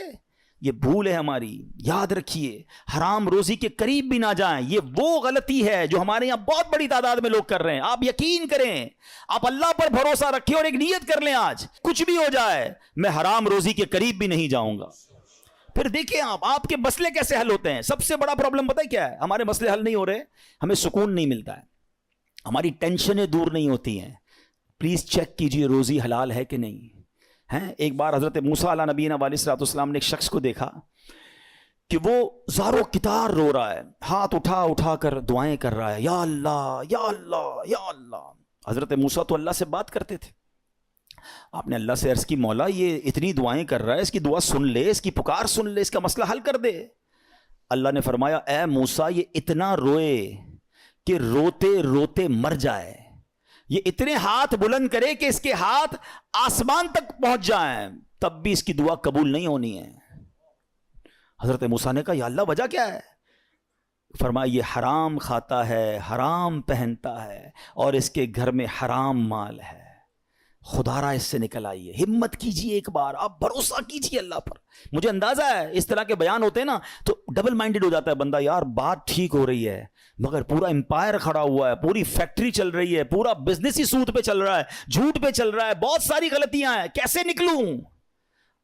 یہ بھول ہے ہماری. یاد رکھیے حرام روزی کے قریب بھی نہ جائیں. یہ وہ غلطی ہے جو ہمارے یہاں بہت بڑی تعداد میں لوگ کر رہے ہیں. آپ یقین کریں, آپ اللہ پر بھروسہ رکھیں اور ایک نیت کر لیں آج کچھ بھی ہو جائے میں حرام روزی کے قریب بھی نہیں جاؤں گا. پھر دیکھیں آپ کے مسئلے کیسے حل ہوتے ہیں. سب سے بڑا پرابلم پتہ ہے کیا ہے, ہمارے مسئلے حل نہیں ہو رہے, ہمیں سکون نہیں ملتا ہے, ہماری ٹینشنیں دور نہیں ہوتی ہیں. پلیز چیک کیجئے روزی حلال ہے کہ نہیں ہے. ایک بار حضرت موسیٰ علیہ نبینا علیہ الصلوۃ والسلام نے ایک شخص کو دیکھا کہ وہ زارو کتار رو رہا ہے, ہاتھ اٹھا اٹھا کر دعائیں کر رہا ہے, یا اللہ یا اللہ یا اللہ. حضرت موسیٰ تو اللہ سے بات کرتے تھے. آپ نے اللہ سے عرض کی مولا یہ اتنی دعائیں کر رہا ہے, اس کی دعا سن لے, اس کی پکار سن لے, اس کا مسئلہ حل کر دے. اللہ نے فرمایا اے موسیٰ یہ اتنا روئے کہ روتے روتے مر جائے, یہ اتنے ہاتھ بلند کرے کہ اس کے ہاتھ آسمان تک پہنچ جائیں, تب بھی اس کی دعا قبول نہیں ہونی ہے. حضرت موسیٰ نے کہا یا اللہ وجہ کیا ہے؟ فرمایا یہ حرام کھاتا ہے, حرام پہنتا ہے اور اس کے گھر میں حرام مال ہے. خدا را اس سے نکل آئیے, ہمت کیجئے, ایک بار آپ بھروسہ کیجئے اللہ پر. مجھے اندازہ ہے اس طرح کے بیان ہوتے ہیں نا تو ڈبل مائنڈڈ ہو جاتا ہے بندہ, یار بات ٹھیک ہو رہی ہے مگر پورا امپائر کھڑا ہوا ہے, پوری فیکٹری چل رہی ہے, پورا بزنس ہی سود پہ چل رہا ہے, جھوٹ پہ چل رہا ہے, بہت ساری غلطیاں ہیں, کیسے نکلوں؟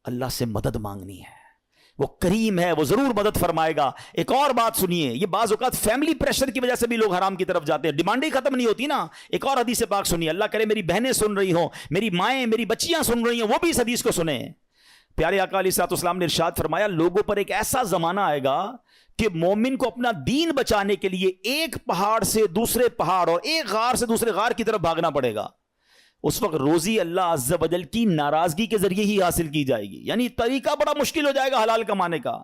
اللہ سے مدد مانگنی ہے, وہ کریم ہے, وہ ضرور مدد فرمائے گا. ایک اور بات سنیے, یہ بعض اوقات فیملی پریشر کی وجہ سے بھی لوگ حرام کی طرف جاتے ہیں, ڈیمانڈ ہی ختم نہیں ہوتی نا. ایک اور حدیث پاک سنیے, اللہ کرے میری بہنیں سن رہی ہوں, میری مائیں, میری بچیاں سن رہی ہیں, وہ بھی اس حدیث کو سنیں. پیارے آقا علیہ الصلوۃ والسلام نے ارشاد فرمایا لوگوں پر ایک ایسا زمانہ آئے گا کہ مومن کو اپنا دین بچانے کے لیے ایک پہاڑ سے دوسرے پہاڑ اور ایک غار سے دوسرے غار کی طرف بھاگنا پڑے گا. اس وقت روزی اللہ عز و جل کی ناراضگی کے ذریعے ہی حاصل کی جائے گی, یعنی طریقہ بڑا مشکل ہو جائے گا حلال کمانے کا.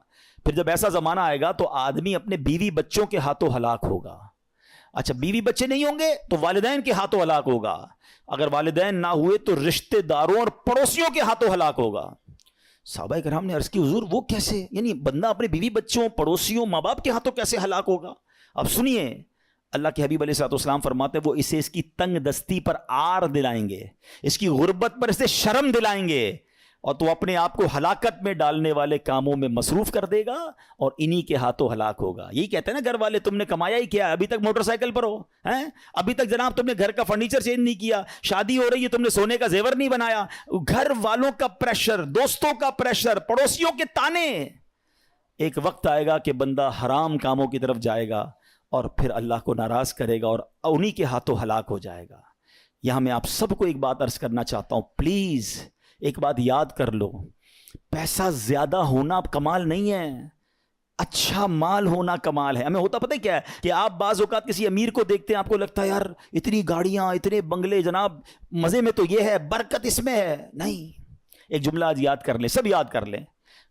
پھر جب ایسا زمانہ آئے گا تو آدمی اپنے بیوی بچوں کے ہاتھوں ہلاک ہوگا. اچھا بیوی بچے نہیں ہوں گے تو والدین کے ہاتھوں ہلاک ہوگا, اگر والدین نہ ہوئے تو رشتہ داروں اور پڑوسیوں کے ہاتھوں ہلاک ہوگا. صحابہ کرام نے عرض کی حضور وہ کیسے, یعنی بندہ اپنے بیوی بچوں, پڑوسیوں, ماں باپ کے ہاتھوں کیسے ہلاک ہوگا؟ اب سنیے, اللہ کے حبیب علیہ الصلوۃ والسلام فرماتے وہ اسے اس کی تنگ دستی پر عار دلائیں گے, اس کی غربت پر اسے شرم دلائیں گے, اور تو اپنے آپ کو ہلاکت میں ڈالنے والے کاموں میں مصروف کر دے گا اور انہی کے ہاتھوں ہلاک ہوگا. یہی کہتے ہیں نا گھر والے تم نے کمایا ہی کیا, ابھی تک موٹر سائیکل پر ہو ہیں, ابھی تک جناب تم نے گھر کا فرنیچر چینج نہیں کیا, شادی ہو رہی ہے تم نے سونے کا زیور نہیں بنایا. گھر والوں کا پریشر, دوستوں کا پریشر, پڑوسیوں کے تانے. ایک وقت آئے گا کہ بندہ حرام کاموں کی طرف جائے گا اور پھر اللہ کو ناراض کرے گا اور انہی کے ہاتھوں ہلاک ہو جائے گا. یہاں میں آپ سب کو ایک بات عرض کرنا چاہتا ہوں, پلیز ایک بات یاد کر لو, پیسہ زیادہ ہونا کمال نہیں ہے, اچھا مال ہونا کمال ہے. ہمیں ہوتا پتہ کیا ہے کہ آپ بعض اوقات کسی امیر کو دیکھتے ہیں, آپ کو لگتا ہے یار اتنی گاڑیاں, اتنے بنگلے, جناب مزے میں تو یہ ہے, برکت اس میں ہے. نہیں, ایک جملہ آج یاد کر لیں, سب یاد کر لیں,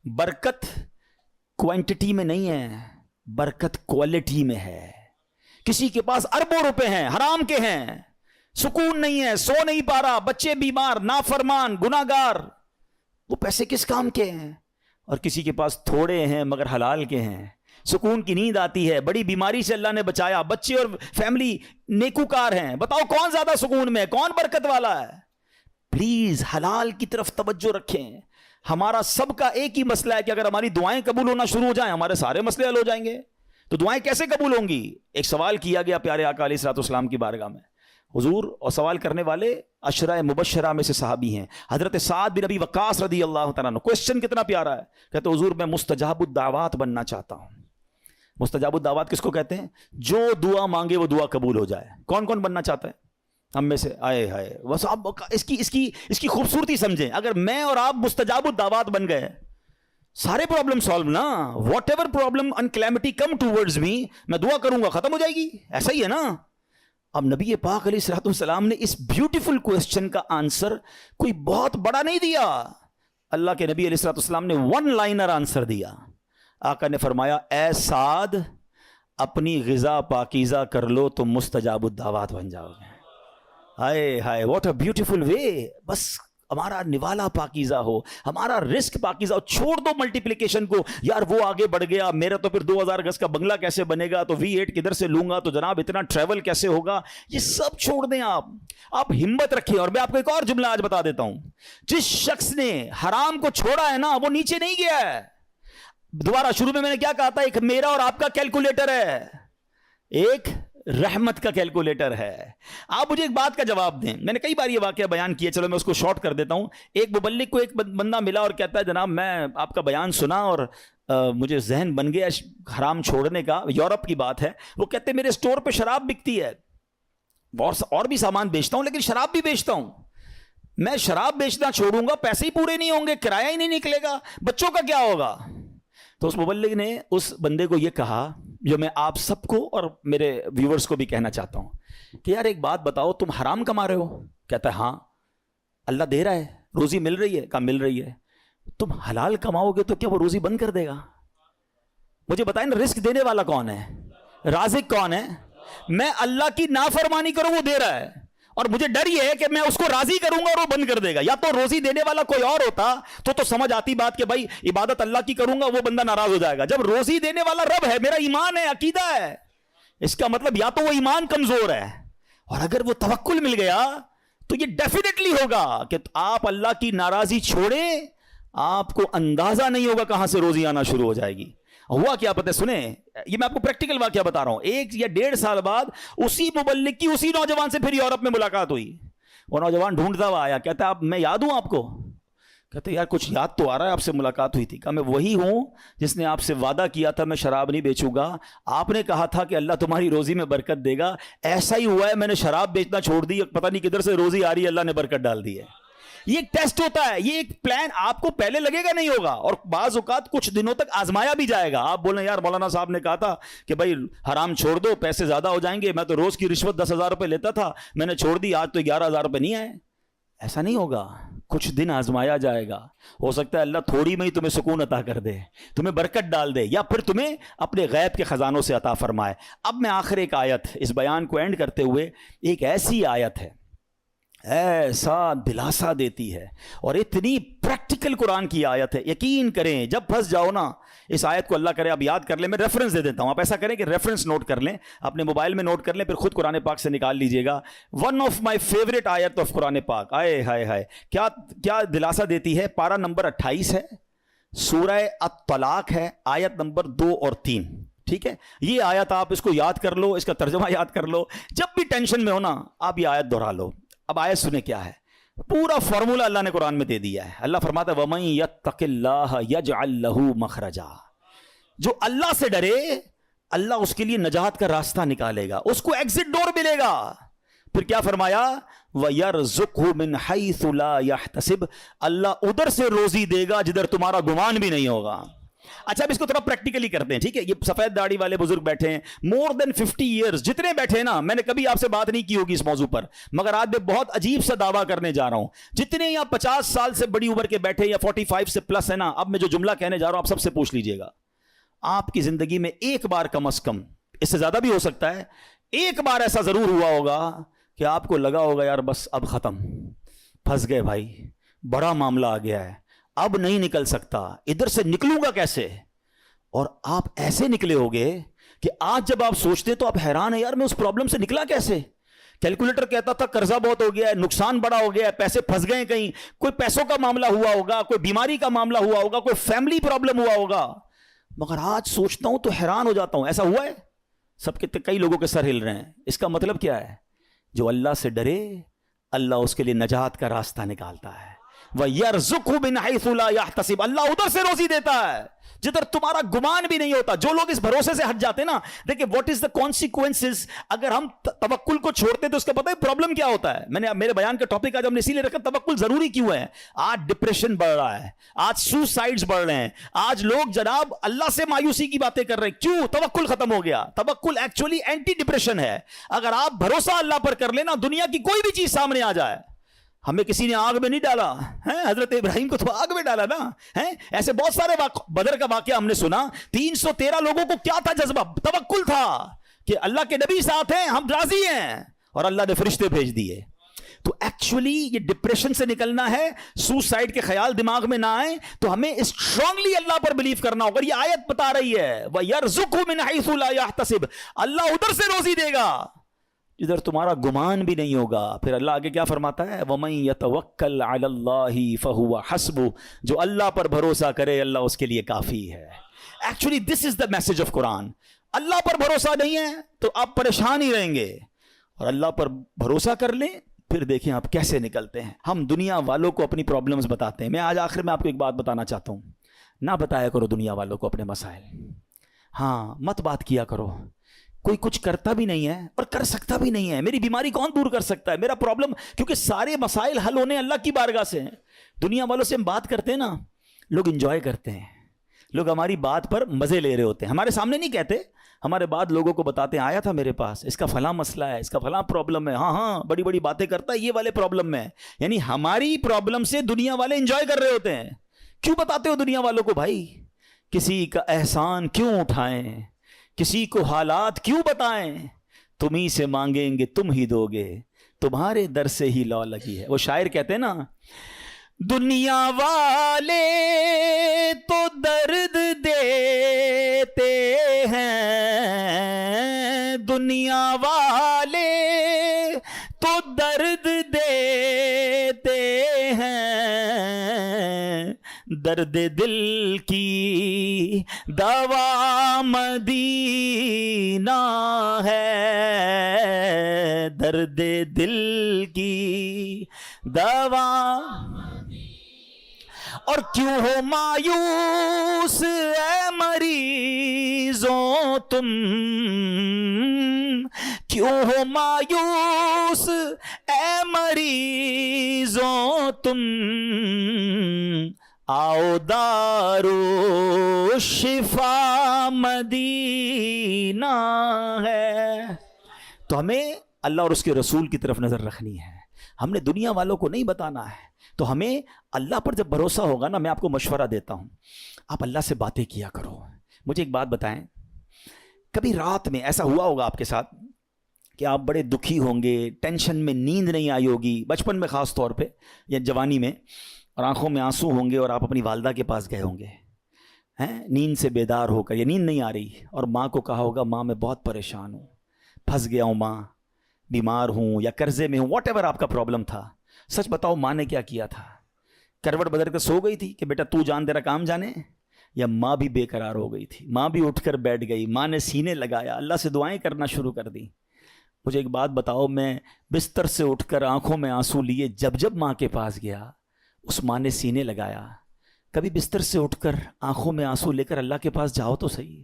برکت کوانٹٹی میں نہیں ہے, برکت کوالٹی میں ہے. کسی کے پاس اربوں روپے ہیں, حرام کے ہیں, سکون نہیں ہے, سو نہیں پا رہا, بچے بیمار, نافرمان, گناہگار, وہ پیسے کس کام کے ہیں؟ اور کسی کے پاس تھوڑے ہیں مگر حلال کے ہیں, سکون کی نیند آتی ہے, بڑی بیماری سے اللہ نے بچایا, بچے اور فیملی نیکوکار ہیں. بتاؤ کون زیادہ سکون میں, کون برکت والا ہے؟ پلیز حلال کی طرف توجہ رکھیں. ہمارا سب کا ایک ہی مسئلہ ہے کہ اگر ہماری دعائیں قبول ہونا شروع ہو جائیں ہمارے سارے مسئلے حل ہو جائیں گے. تو دعائیں کیسے قبول ہوں گی؟ ایک سوال کیا گیا پیارے آقا علیہ الصلوۃ والسلام کی بارگاہ میں, حضور, اور سوال کرنے والے عشرہ مبشرہ میں سے صحابی ہیں, حضرت سعد بن ابی وقاص رضی اللہ تعالیٰ عنہ. کوسچن کتنا پیارا ہے, کہتے حضور میں مستجاب الدعوات بننا چاہتا ہوں. مستجاب الدعوات کس کو کہتے ہیں؟ جو دعا مانگے وہ دعا قبول ہو جائے. کون کون بننا چاہتا ہے ہم میں سے؟ آئے ہائے, بس آپ اس کی خوبصورتی سمجھیں. اگر میں اور آپ مستجاب الدعوات بن گئے, سارے پرابلم سالو نا, whatever problem and calamity come towards me, میں دعا کروں گا ختم ہو جائے گی. ایسا ہی ہے نا. اب نبی پاک علیہ الصلوۃ والسلام نے اس بیوٹیفل کوسچن کا آنسر کوئی بہت بڑا نہیں دیا. اللہ کے نبی علیہ الصلوۃ والسلام نے ون لائنر آنسر دیا. آقا نے فرمایا, اے سعد, اپنی غذا پاکیزہ کر لو تو مستجاب الدعوات بن جاؤ گے. ہائے ہائے, واٹ اے بیوٹیفل وے. بس ہمارا نوالا پاکیزہ ہو, ہمارا رزق پاکیزہ ہو. چھوڑ دو ملٹیپلیکیشن کو, یار وہ آگے بڑھ گیا, میرا تو پھر 2000 گز کا بنگلہ کیسے بنے گا, تو V8 کدھر سے لوں گا, تو جناب اتنا ٹریول کیسے ہوگا. یہ سب چھوڑ دیں آپ ہمت رکھیں. اور میں آپ کو ایک اور جملہ آج بتا دیتا ہوں, جس شخص نے حرام کو چھوڑا ہے نا, وہ نیچے نہیں گیا ہے. دوبارہ شروع میں نے کیا کہا تھا, ایک میرا اور آپ کا کیلکولیٹر ہے, ایک رحمت کا کیلکولیٹر ہے. آپ مجھے ایک بات کا جواب دیں. میں نے کئی بار یہ واقعہ بیان کیا, چلو میں اس کو شارٹ کر دیتا ہوں. ایک مبلغ کو ایک بندہ ملا اور کہتا ہے, جناب میں آپ کا بیان سنا اور مجھے ذہن بن گیا حرام چھوڑنے کا. یورپ کی بات ہے. وہ کہتے ہیں میرے اسٹور پہ شراب بکتی ہے, اور بھی سامان بیچتا ہوں, لیکن شراب بھی بیچتا ہوں. میں شراب بیچنا چھوڑوں گا, پیسے ہی پورے نہیں ہوں گے, کرایہ ہی نہیں نکلے گا, بچوں کا کیا ہوگا. تو اس مبلغ نے اس بندے کو یہ کہا جو میں آپ سب کو اور میرے ویورز کو بھی کہنا چاہتا ہوں, کہ یار ایک بات بتاؤ, تم حرام کما رہے ہو؟ کہتا ہے ہاں. اللہ دے رہا ہے, روزی مل رہی ہے؟ کہا مل رہی ہے. تم حلال کماؤ گے تو کیا وہ روزی بند کر دے گا؟ مجھے بتائیں نا, رزق دینے والا کون ہے, رازق کون ہے؟ میں اللہ کی نافرمانی کروں وہ دے رہا ہے, اور مجھے ڈر یہ ہے کہ میں اس کو راضی کروں گا اور وہ بند کر دے گا. یا تو روزی دینے والا کوئی اور ہوتا تو سمجھ آتی بات کہ بھائی عبادت اللہ کی کروں گا, وہ بندہ ناراض ہو جائے گا. جب روزی دینے والا رب ہے, میرا ایمان ہے, عقیدہ ہے, اس کا مطلب یا تو وہ ایمان کمزور ہے, اور اگر وہ توکل مل گیا تو یہ ڈیفینیٹلی ہوگا کہ آپ اللہ کی ناراضی چھوڑیں, آپ کو اندازہ نہیں ہوگا کہاں سے روزی آنا شروع ہو جائے گی. ہوا کیا پتہ, سنیں, یہ میں آپ کو پریکٹیکل واقعہ بتا رہا ہوں. 1 یا 1.5 سال بعد اسی مبلغ کی اسی نوجوان سے پھر یورپ میں ملاقات ہوئی. وہ نوجوان ڈھونڈتا ہوا آیا, کہتا ہے میں یاد ہوں آپ کو. کہتے یار کچھ یاد تو آ رہا ہے, آپ سے ملاقات ہوئی تھی. کہا میں وہی ہوں جس نے آپ سے وعدہ کیا تھا میں شراب نہیں بیچوں گا. آپ نے کہا تھا کہ اللہ تمہاری روزی میں برکت دے گا, ایسا ہی ہوا ہے, میں نے شراب بیچنا چھوڑ دی, پتہ نہیں کدھر سے روزی آ رہی ہے, اللہ نے برکت ڈال دی ہے. یہ ایک ٹیسٹ ہوتا ہے, یہ ایک پلان آپ کو پہلے لگے گا نہیں ہوگا, اور بعض اوقات کچھ دنوں تک آزمایا بھی جائے گا. آپ بولیں یار مولانا صاحب نے کہا تھا کہ بھائی حرام چھوڑ دو, پیسے زیادہ ہو جائیں گے, میں تو روز کی رشوت 10,000 روپے لیتا تھا, میں نے چھوڑ دی, آج تو 11,000 روپے نہیں آئے. ایسا نہیں ہوگا, کچھ دن آزمایا جائے گا. ہو سکتا ہے اللہ تھوڑی میں ہی تمہیں سکون عطا کر دے, تمہیں برکت ڈال دے, یا پھر تمہیں اپنے غیب کے خزانوں سے عطا فرمائے. اب میں آخر ایک آیت, اس بیان کو اینڈ کرتے ہوئے, ایک ایسی آیت ہے ایسا دلاسا دیتی ہے, اور اتنی پریکٹیکل قرآن کی آیت ہے. یقین کریں جب پھنس جاؤ نا, اس آیت کو اللہ کرے آپ یاد کر لیں. میں ریفرنس دے دیتا ہوں, آپ ایسا کریں کہ ریفرنس نوٹ کر لیں, اپنے موبائل میں نوٹ کر لیں, پھر خود قرآن پاک سے نکال لیجئے گا. ون آف مائی فیوریٹ آیت آف قرآن پاک. آئے ہائے ہائے, کیا دلاسا دیتی ہے. پارہ نمبر 28 ہے, سورہ الطلاق ہے, آیت نمبر 2 اور 3. ٹھیک ہے, یہ آیت آپ اس کو یاد کر لو, اس کا ترجمہ یاد کر لو, جب بھی ٹینشن میں ہو نا آپ یہ آیت دہرا لو. اب آیت سنیں کیا ہے, پورا فارمولا اللہ نے قرآن میں دے دیا ہے. اللہ فرماتا ہے وَمَن يَتَّقِ اللَّهَ يَجْعَلْ لَهُ مَخْرَجًا, جو اللہ سے ڈرے اللہ اس کے لیے نجات کا راستہ نکالے گا, اس کو ایگزٹ ڈور ملے گا. پھر کیا فرمایا, وَيَرْزُقْهُ مِنْ حَيْثُ لَا يَحْتَسِبْ, اللہ ادھر سے روزی دے گا جدھر تمہارا گمان بھی نہیں ہوگا. اچھا اب اس کو تھوڑا پریکٹیکلی کرتے ہیں, ٹھیک ہے. یہ سفید داڑھی والے بزرگ بیٹھے ہیں, مور دین 50 ایئرز جتنے بیٹھے ہیں نا, میں نے کبھی آپ سے بات نہیں کی ہوگی اس موضوع پر, مگر آج میں بہت عجیب سا دعویٰ کرنے جا رہا ہوں. جتنے یہاں 50 سال سے بڑی عمر کے بیٹھے یا 45 سے پلس ہے نا, اب میں جو جملہ کہنے جا رہا ہوں آپ سب سے پوچھ لیجئے گا, آپ کی زندگی میں ایک بار کم از کم, اس سے زیادہ بھی ہو سکتا ہے, ایک بار ایسا ضرور ہوا ہوگا کہ آپ کو لگا ہوگا یار بس اب ختم, پھنس گئے بھائی, بڑا معاملہ آ گیا ہے, اب نہیں نکل سکتا, ادھر سے نکلوں گا کیسے. اور آپ ایسے نکلے ہوگے کہ آج جب آپ سوچتے تو آپ حیران ہیں, یار میں اس پرابلم سے نکلا کیسے. کیلکولیٹر کہتا تھا قرضہ بہت ہو گیا ہے, نقصان بڑا ہو گیا ہے, پیسے پھنس گئے کہیں, کوئی پیسوں کا معاملہ ہوا ہوگا, کوئی بیماری کا معاملہ ہوا ہوگا, کوئی فیملی پرابلم ہوا ہوگا. مگر آج سوچتا ہوں تو حیران ہو جاتا ہوں, ایسا ہوا ہے. سب کے کئی لوگوں کے سر ہل رہے ہیں. اس کا مطلب کیا ہے؟ جو اللہ سے ڈرے اللہ اس کے لیے نجات کا راستہ نکالتا ہے. وَيَرْزُقْهُ مِنْ حَيْثُ لَا يَحْتَسِبُ, اللہ ادھر سے روزی دیتا ہے جدھر تمہارا گمان بھی نہیں ہوتا. جو لوگ اس بھروسے سے ہٹ جاتے نا, دیکھیں واٹ از دا کانسیکوینسز, اگر ہم توکل کو چھوڑتے تو اس کا پتہ ہے پرابلم کیا ہوتا ہے. میں نے میرے بیان کا ٹاپک آج ہم نے اسی لیے رکھا, توکل ضروری کیوں ہے. آج ڈپریشن بڑھ رہا ہے, آج سوسائڈز بڑھ رہے ہیں, آج لوگ جناب اللہ سے مایوسی کی باتیں کر رہے ہیں. کیوں؟ توکل ختم ہو گیا. توکل ایکچولی اینٹی ڈپریشن ہے. اگر آپ بھروسہ اللہ پر کر لینا, دنیا کی کوئی بھی چیز سامنے آ جائے. ہمیں کسی نے آگ میں نہیں ڈالا, حضرت ابراہیم کو تو آگ میں ڈالا نا. ایسے بہت سارے بدر کا واقعہ ہم نے سنا. 313 لوگوں کو کیا تھا جذبہ؟ توکل تھا کہ اللہ کے نبی ساتھ ہیں, ہم راضی ہیں, اور اللہ نے فرشتے بھیج دیے. تو ایکچولی یہ ڈپریشن سے نکلنا ہے, سوسائڈ کے خیال دماغ میں نہ آئے, تو ہمیں اسٹرانگلی اللہ پر بلیو کرنا ہوگا. یہ آیت بتا رہی ہے وَيَرْزُقْهُ مِنْ حَيْثُ لَا يَحْتَسِبُ, اللہ ادھر سے روزی دے گا ادھر تمہارا گمان بھی نہیں ہوگا. پھر اللہ آگے کیا فرماتا ہے؟ وَمَن يَتَوَكَّلْ عَلَى اللَّهِ فَهُوَ حَسْبُهُ, جو اللہ پر بھروسہ کرے اللہ اس کے لیے کافی ہے. Actually this is the message of Quran. اللہ پر بھروسہ نہیں ہے تو آپ پریشان ہی رہیں گے, اور اللہ پر بھروسہ کر لیں پھر دیکھیں آپ کیسے نکلتے ہیں. ہم دنیا والوں کو اپنی پرابلمز بتاتے ہیں. میں آج آخر میں آپ کو ایک بات بتانا چاہتا ہوں, نہ بتایا کرو دنیا والوں کو اپنے مسائل. ہاں مت بات کیا کرو, کوئی کچھ کرتا بھی نہیں ہے اور کر سکتا بھی نہیں ہے. میری بیماری کون دور کر سکتا ہے, میرا پرابلم, کیونکہ سارے مسائل حل ہونے اللہ کی بارگاہ سے ہیں. دنیا والوں سے ہم بات کرتے ہیں نا, لوگ انجوائے کرتے ہیں, لوگ ہماری بات پر مزے لے رہے ہوتے ہیں. ہمارے سامنے نہیں کہتے, ہمارے بعد لوگوں کو بتاتے ہیں, آیا تھا میرے پاس, اس کا فلاں مسئلہ ہے, اس کا فلاں پرابلم ہے, ہاں بڑی بڑی باتیں کرتا ہے یہ والے پرابلم میں. یعنی ہماری پرابلم سے دنیا والے انجوائے کر رہے ہوتے ہیں. کیوں بتاتے ہو دنیا والوں کو بھائی؟ کسی کا احسان کیوں اٹھائیں, کسی کو حالات کیوں بتائیں, تمہیں سے مانگیں گے تم ہی دو گے, تمہارے در سے ہی لو لگی ہے. وہ شاعر کہتے ہیں نا, دنیا والے تو درد دیتے ہیں, دنیا والے تو درد دیتے ہیں, درد دل کی دوا مدینہ ہے, درد دل کی دوا. اور کیوں ہو مایوس اے مریضوں تم, کیوں ہو مایوس اے مریضوں تم, آؤ دارو شفا مدینہ ہے. تو ہمیں اللہ اور اس کے رسول کی طرف نظر رکھنی ہے, ہم نے دنیا والوں کو نہیں بتانا ہے. تو ہمیں اللہ پر جب بھروسہ ہوگا نا, میں آپ کو مشورہ دیتا ہوں, آپ اللہ سے باتیں کیا کرو. مجھے ایک بات بتائیں, کبھی رات میں ایسا ہوا ہوگا آپ کے ساتھ کہ آپ بڑے دکھی ہوں گے, ٹینشن میں نیند نہیں آئی ہوگی, بچپن میں خاص طور پہ یا جوانی میں, اور آنکھوں میں آنسو ہوں گے, اور آپ اپنی والدہ کے پاس گئے ہوں گے نیند سے بیدار ہو کر, یا نیند نہیں آ رہی, اور ماں کو کہا ہوگا ماں میں بہت پریشان ہوں, پھنس گیا ہوں ماں, بیمار ہوں یا قرضے میں ہوں, واٹ ایور آپ کا پرابلم تھا. سچ بتاؤ ماں نے کیا کیا تھا؟ کروٹ بدل کر سو گئی تھی کہ بیٹا تو جان تیرا کام جانے, یا ماں بھی بے قرار ہو گئی تھی, ماں بھی اٹھ کر بیٹھ گئی, ماں نے سینے لگایا, اللہ سے دعائیں کرنا شروع کر دی. مجھے ایک بات بتاؤ, میں بستر سے اٹھ کر آنکھوں میں آنسو لیے جب ماں کے پاس گیا, اس ماں نے سینے لگایا. کبھی بستر سے اٹھ کر آنکھوں میں آنسو لے کر اللہ کے پاس جاؤ تو صحیح.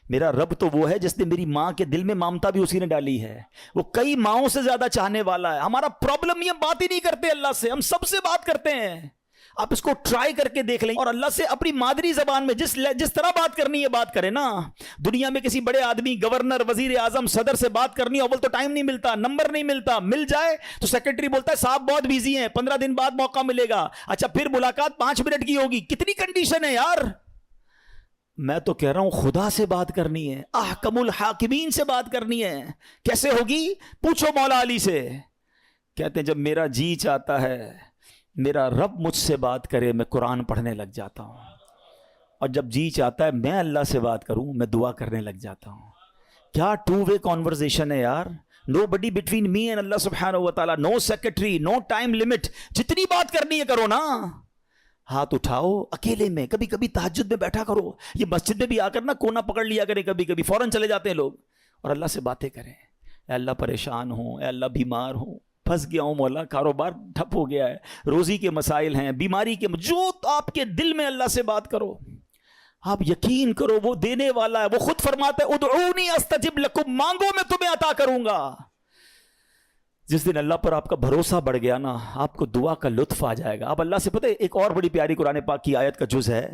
میرا رب تو وہ ہے جس نے میری ماں کے دل میں ممتا بھی اسی نے ڈالی ہے, وہ کئی ماؤں سے زیادہ چاہنے والا ہے. ہمارا پرابلم یہ بات ہی نہیں کرتے اللہ سے, ہم سب سے بات کرتے ہیں. آپ اس کو ٹرائی کر کے دیکھ لیں اور اللہ سے اپنی مادری زبان میں جس طرح بات کرنی ہے بات کریں نا. دنیا میں کسی بڑے آدمی، گورنر، وزیر اعظم، صدر سے بات کرنی اول تو ٹائم نہیں ملتا، نمبر نہیں ملتا، مل جائے تو سیکرٹری بولتا ہے صاحب بہت بیزی ہیں، 15 دن بعد موقع ملے گا. اچھا پھر ملاقات 5 منٹ کی ہوگی. کتنی کنڈیشن ہے یار. میں تو کہہ رہا ہوں خدا سے بات کرنی ہے، احکم الحاکمین سے بات کرنی ہے. کیسے ہوگی؟ پوچھو مولا علی سے. کہتے ہیں جب میرا جی چاہتا ہے میرا رب مجھ سے بات کرے میں قرآن پڑھنے لگ جاتا ہوں، اور جب جی چاہتا ہے میں اللہ سے بات کروں میں دعا کرنے لگ جاتا ہوں. کیا ٹو وے کانورزیشن ہے یار. نو بڈی بٹوین می اینڈ اللہ سبحانہ و تعالیٰ، نو سیکرٹری، نو ٹائم لمٹ. جتنی بات کرنی ہے کرو نا. ہاتھ اٹھاؤ اکیلے میں، کبھی کبھی تہجد میں بیٹھا کرو. یہ مسجد میں بھی آ کر نا کونا پکڑ لیا کرے، کبھی کبھی فوراً چلے جاتے ہیں لوگ، اور اللہ سے باتیں کریں. اے اللہ پریشان ہوں، اے اللہ بیمار ہوں، پھنس گیا ہوں مولا، کاروبار ٹھپ ہو گیا ہے، روزی کے مسائل ہیں، بیماری کے، جو آپ کے دل میں اللہ سے بات کرو. آپ یقین کرو وہ دینے والا ہے. وہ خود فرماتا ہے ادعونی استجب لکم، مانگو میں تمہیں عطا کروں گا. جس دن اللہ پر آپ کا بھروسہ بڑھ گیا نا آپ کو دعا کا لطف آ جائے گا. آپ اللہ سے پتہ ایک اور بڑی پیاری قرآن پاک کی آیت کا جز ہے،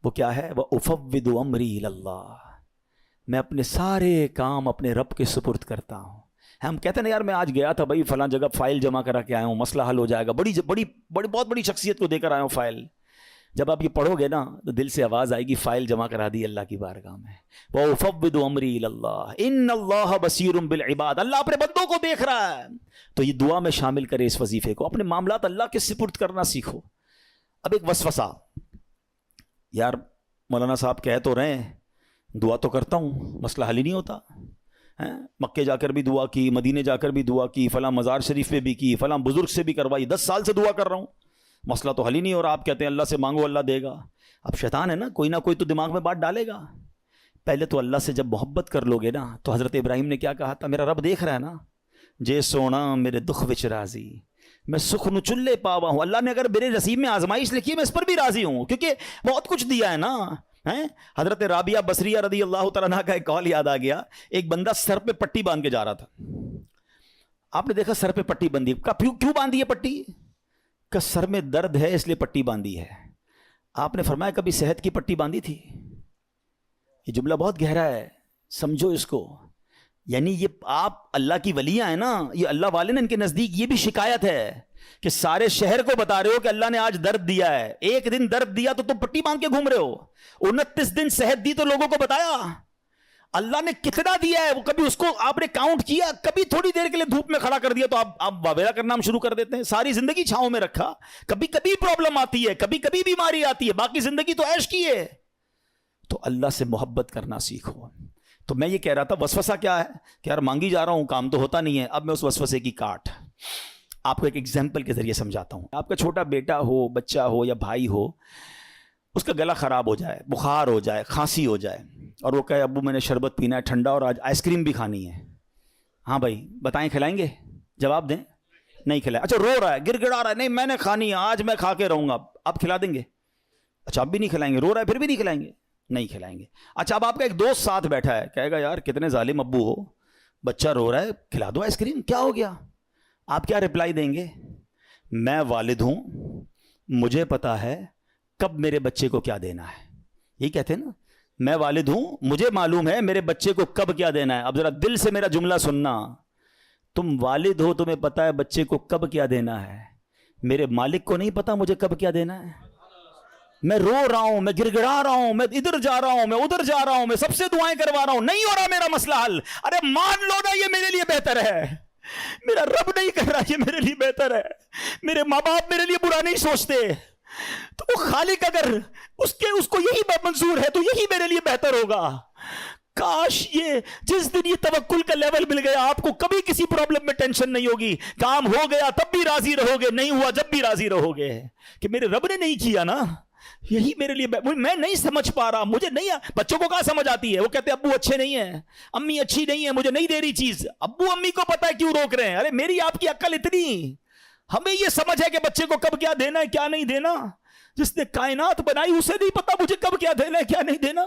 وہ کیا ہے؟ وَأُفَوِّضُ أَمْرِي إِلَى اللَّهِ، میں اپنے سارے کام اپنے رب کے سپرد کرتا ہوں. ہم کہتے ہیں نا یار میں آج گیا تھا بھائی فلاں جگہ فائل جمع کرا کے آیا ہوں، مسئلہ حل ہو جائے گا، بہت بڑی شخصیت کو دے کر آیا ہوں فائل. جب آپ یہ پڑھو گے نا تو دل سے آواز آئے گی فائل جمع کرا دی اللہ کی بارگاہ میں. وَأُفَوِّضُ أَمْرِي إِلَى اللَّهِ إِنَّ اللَّهَ بَصِيرٌ بِالْعِبَادِ، اللہ اپنے بندوں کو دیکھ رہا ہے. تو یہ دعا میں شامل کرے اس وظیفے کو، اپنے معاملات اللہ کے سپرد کرنا سیکھو. اب ایک وسوسہ، یار مولانا صاحب کہہ تو رہے ہیں دعا تو کرتا ہوں، مسئلہ حل ہی نہیں ہوتا. مکے جا کر بھی دعا کی، مدینے جا کر بھی دعا کی، فلاں مزار شریف پہ بھی کی، فلاں بزرگ سے بھی کروائی، 10 سال سے دعا کر رہا ہوں، مسئلہ تو حل ہی نہیں ہو رہا. آپ کہتے ہیں اللہ سے مانگو اللہ دے گا. اب شیطان ہے نا کوئی تو دماغ میں بات ڈالے گا. پہلے تو اللہ سے جب محبت کر لو گے نا تو حضرت ابراہیم نے کیا کہا تھا؟ میرا رب دیکھ رہا ہے نا، جے سونا میرے دکھ وچ راضی، میں سکھ نو چلے پاوا ہوں. اللہ نے اگر میرے نصیب میں آزمائش لکھی ہے میں اس پر بھی راضی ہوں، کیونکہ بہت کچھ دیا ہے نا. حضرت رابعہ بصریہ رضی اللہ تعالیٰ عنہ کا ایک قول یاد آ گیا. ایک بندہ سر پہ پٹی باندھ کے جا رہا تھا. آپ نے دیکھا سر پہ پٹی بندھی، کیوں باندھی ہے پٹی؟ کہ سر میں درد ہے اس لیے پٹی باندھی ہے. آپ نے فرمایا کبھی صحت کی پٹی باندھی تھی؟ یہ جملہ بہت گہرا ہے، سمجھو اس کو. یعنی یہ آپ اللہ کی ولیاں ہیں نا، یہ اللہ والے نا، ان کے نزدیک یہ بھی شکایت ہے کہ سارے شہر کو بتا رہے ہو کہ اللہ نے آج درد دیا ہے. ایک دن درد دیا تو تم پٹی باندھ کے گھوم رہے ہو. 29 دن صحت دی تو لوگوں کو بتایا اللہ نے کتنا دیا ہے. وہ کبھی اس کو آپ نے کاؤنٹ کیا؟ کبھی تھوڑی دیر کے لیے دھوپ میں کھڑا کر دیا تو آپ واویلا کرنا ہم شروع کر دیتے ہیں. ساری زندگی چھاؤں میں رکھا، کبھی کبھی پرابلم آتی ہے، کبھی کبھی بیماری آتی ہے، باقی زندگی تو عیش کی ہے. تو اللہ سے محبت کرنا سیکھو. تو میں یہ کہہ رہا تھا وسوسہ کیا ہے کہ یار مانگی جا رہا ہوں کام تو ہوتا نہیں ہے. اب میں اس وسوسے کی کاٹ آپ کو ایک ایگزامپل کے ذریعے سمجھاتا ہوں. آپ کا چھوٹا بیٹا ہو، بچہ ہو یا بھائی ہو، اس کا گلا خراب ہو جائے، بخار ہو جائے، کھانسی ہو جائے، اور وہ کہے ابو میں نے شربت پینا ہے ٹھنڈا اور آج آئس کریم بھی کھانی ہے. ہاں بھائی بتائیں کھلائیں گے؟ جواب دیں. نہیں کھلائیں. اچھا رو رہا ہے، گر گڑا رہا ہے، نہیں میں نے کھانی ہے آج میں کھا کے رہوں گا، آپ کھلا دیں گے؟ اچھا آپ بھی نہیں کھلائیں گے. رو رہا ہے پھر بھی نہیں کھلائیں گے؟ نہیں کھلائیں گے. اچھا اب آپ کا ایک دوست ساتھ بیٹھا ہے، کہے گا یار کتنے ظالم ابو ہو، بچہ رو رہا ہے کھلا دو آئس کریم، کیا ہو گیا؟ آپ کیا رپلائی دیں گے؟ میں والد ہوں، مجھے پتا ہے کب میرے بچے کو کیا دینا ہے. یہی کہتے ہیں نا، میں والد ہوں مجھے معلوم ہے میرے بچے کو کب کیا دینا ہے. اب ذرا دل سے میرا جملہ سننا، تم والد ہو تمہیں پتا ہے بچے کو کب کیا دینا ہے، میرے مالک کو نہیں پتا مجھے کب کیا دینا ہے. میں رو رہا ہوں، میں گر گڑا رہا ہوں، میں ادھر جا رہا ہوں، میں ادھر جا رہا ہوں، میں سب سے دعائیں کروا رہا ہوں، نہیں ہو رہا میرا مسئلہ حل. ارے مان لو نا یہ میرے لیے بہتر ہے، میرا رب نہیں کر رہا یہ میرے لیے بہتر ہے. میرے ماں باپ میرے لیے برا نہیں سوچتے، تو وہ خالق اگر اس کو یہی منظور ہے تو یہی میرے لیے بہتر ہوگا. کاش یہ جس دن یہ توکل کا لیول مل گیا آپ کو کبھی کسی پرابلم میں ٹینشن نہیں ہوگی. کام ہو گیا تب بھی راضی رہو گے، نہیں ہوا جب بھی راضی رہو گے کہ میرے رب نے نہیں کیا نا، یہی میرے لیے. میں نہیں سمجھ پا رہا، مجھے نہیں. بچوں کو کہاں سمجھ آتی ہے، وہ کہتے ہیں ابو اچھے نہیں ہیں، امی اچھی نہیں ہے، مجھے نہیں دے رہی چیز. ابو امی کو پتا ہے کیوں روک رہے ہیں. ارے میری آپ کی عقل اتنی، ہمیں یہ سمجھ ہے کہ بچے کو کب کیا دینا ہے کیا نہیں دینا. جس نے کائنات بنائی اسے نہیں پتا مجھے کب کیا دینا ہے کیا نہیں دینا.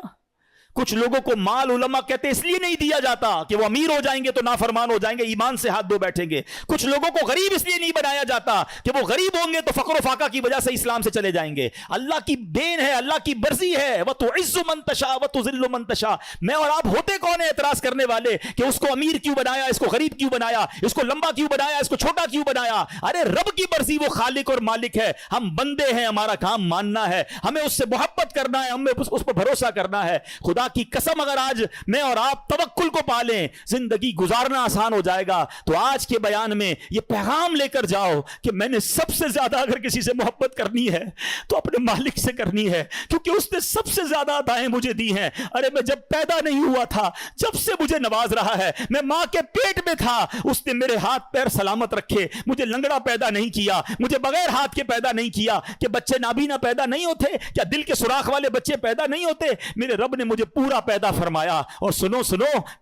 کچھ لوگوں کو مال علماء کہتے اس لیے نہیں دیا جاتا کہ وہ امیر ہو جائیں گے تو نافرمان ہو جائیں گے، ایمان سے ہاتھ دھو بیٹھیں گے. کچھ لوگوں کو غریب اس لیے نہیں بنایا جاتا کہ وہ غریب ہوں گے تو فقر و فاقہ کی وجہ سے اسلام سے چلے جائیں گے. اللہ کی دین ہے، اللہ کی مرضی ہے. وَتُعِزُّ مَن تَشَاءُ وَتُذِلُّ مَن تَشَاءُ. میں اور آپ ہوتے کون ہیں اعتراض کرنے والے کہ اس کو امیر کیوں بنایا، اس کو غریب کیوں بنایا، اس کو لمبا کیوں بنایا، اس کو چھوٹا کیوں بنایا؟ ارے رب کی مرضی، وہ خالق اور مالک ہے. ہم بندے ہیں، ہمارا کام ماننا ہے، ہمیں اس سے محبت کرنا ہے، ہمیں اس پر بھروسہ کرنا ہے. خدا کی قسم اگر آج میں اور آپ توکل کو پالیں زندگی گزارنا آسان ہو جائے گا. تو آج کے بیان میں یہ پیغام لے کر جاؤ کہ میں نے سب سے زیادہ اگر کسی سے محبت کرنی ہے تو اپنے مالک سے کرنی ہے، کیونکہ اس نے سب سے زیادہ عطائیں مجھے دی ہیں. ارے میں جب پیدا نہیں ہوا تھا، جب سے مجھے نواز رہا ہے، میں ماں کے پیٹ میں تھا، اس نے میرے ہاتھ پیر سلامت رکھے، مجھے لنگڑا پیدا نہیں کیا، مجھے بغیر ہاتھ کے پیدا نہیں کیا. کہ بچے نابینا پیدا نہیں ہوتے؟ کیا دل کے سوراخ والے بچے پیدا نہیں ہوتے؟ میرے رب نے مجھے پورا پیدا فرمایا. اور سنو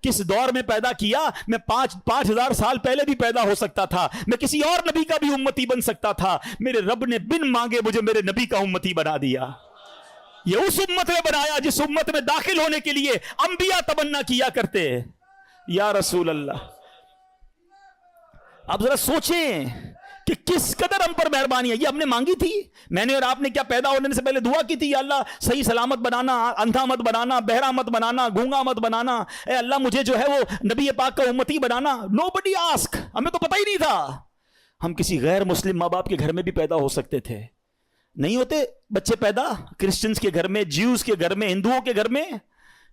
کس دور میں پیدا کیا؟ میں 5,000 سال پہلے بھی پیدا ہو سکتا تھا، میں کسی اور نبی کا بھی امتی بن سکتا تھا. میرے رب نے بن مانگے مجھے میرے نبی کا امتی بنا دیا. یہ اس امت میں بنایا جس امت میں داخل ہونے کے لیے انبیاء تمنا کیا کرتے. یا رسول اللہ، آپ ذرا سوچیں کہ کس قدر ہم پر مہربانی ہے. یہ ہم نے مانگی تھی؟ میں نے اور آپ نے کیا پیدا ہونے سے پہلے دعا کی تھی یا اللہ صحیح سلامت بنانا، اندھا مت بنانا، بہرا مت بنانا، گونگا مت بنانا، اے اللہ مجھے جو ہے وہ نبی پاک کا امتی بنانا؟ Nobody ask. ہمیں تو پتہ ہی نہیں تھا. ہم کسی غیر مسلم ماں باپ کے گھر میں بھی پیدا ہو سکتے تھے. نہیں ہوتے بچے پیدا کرسچنز کے گھر میں، جیوز کے گھر میں، ہندوؤں کے گھر میں.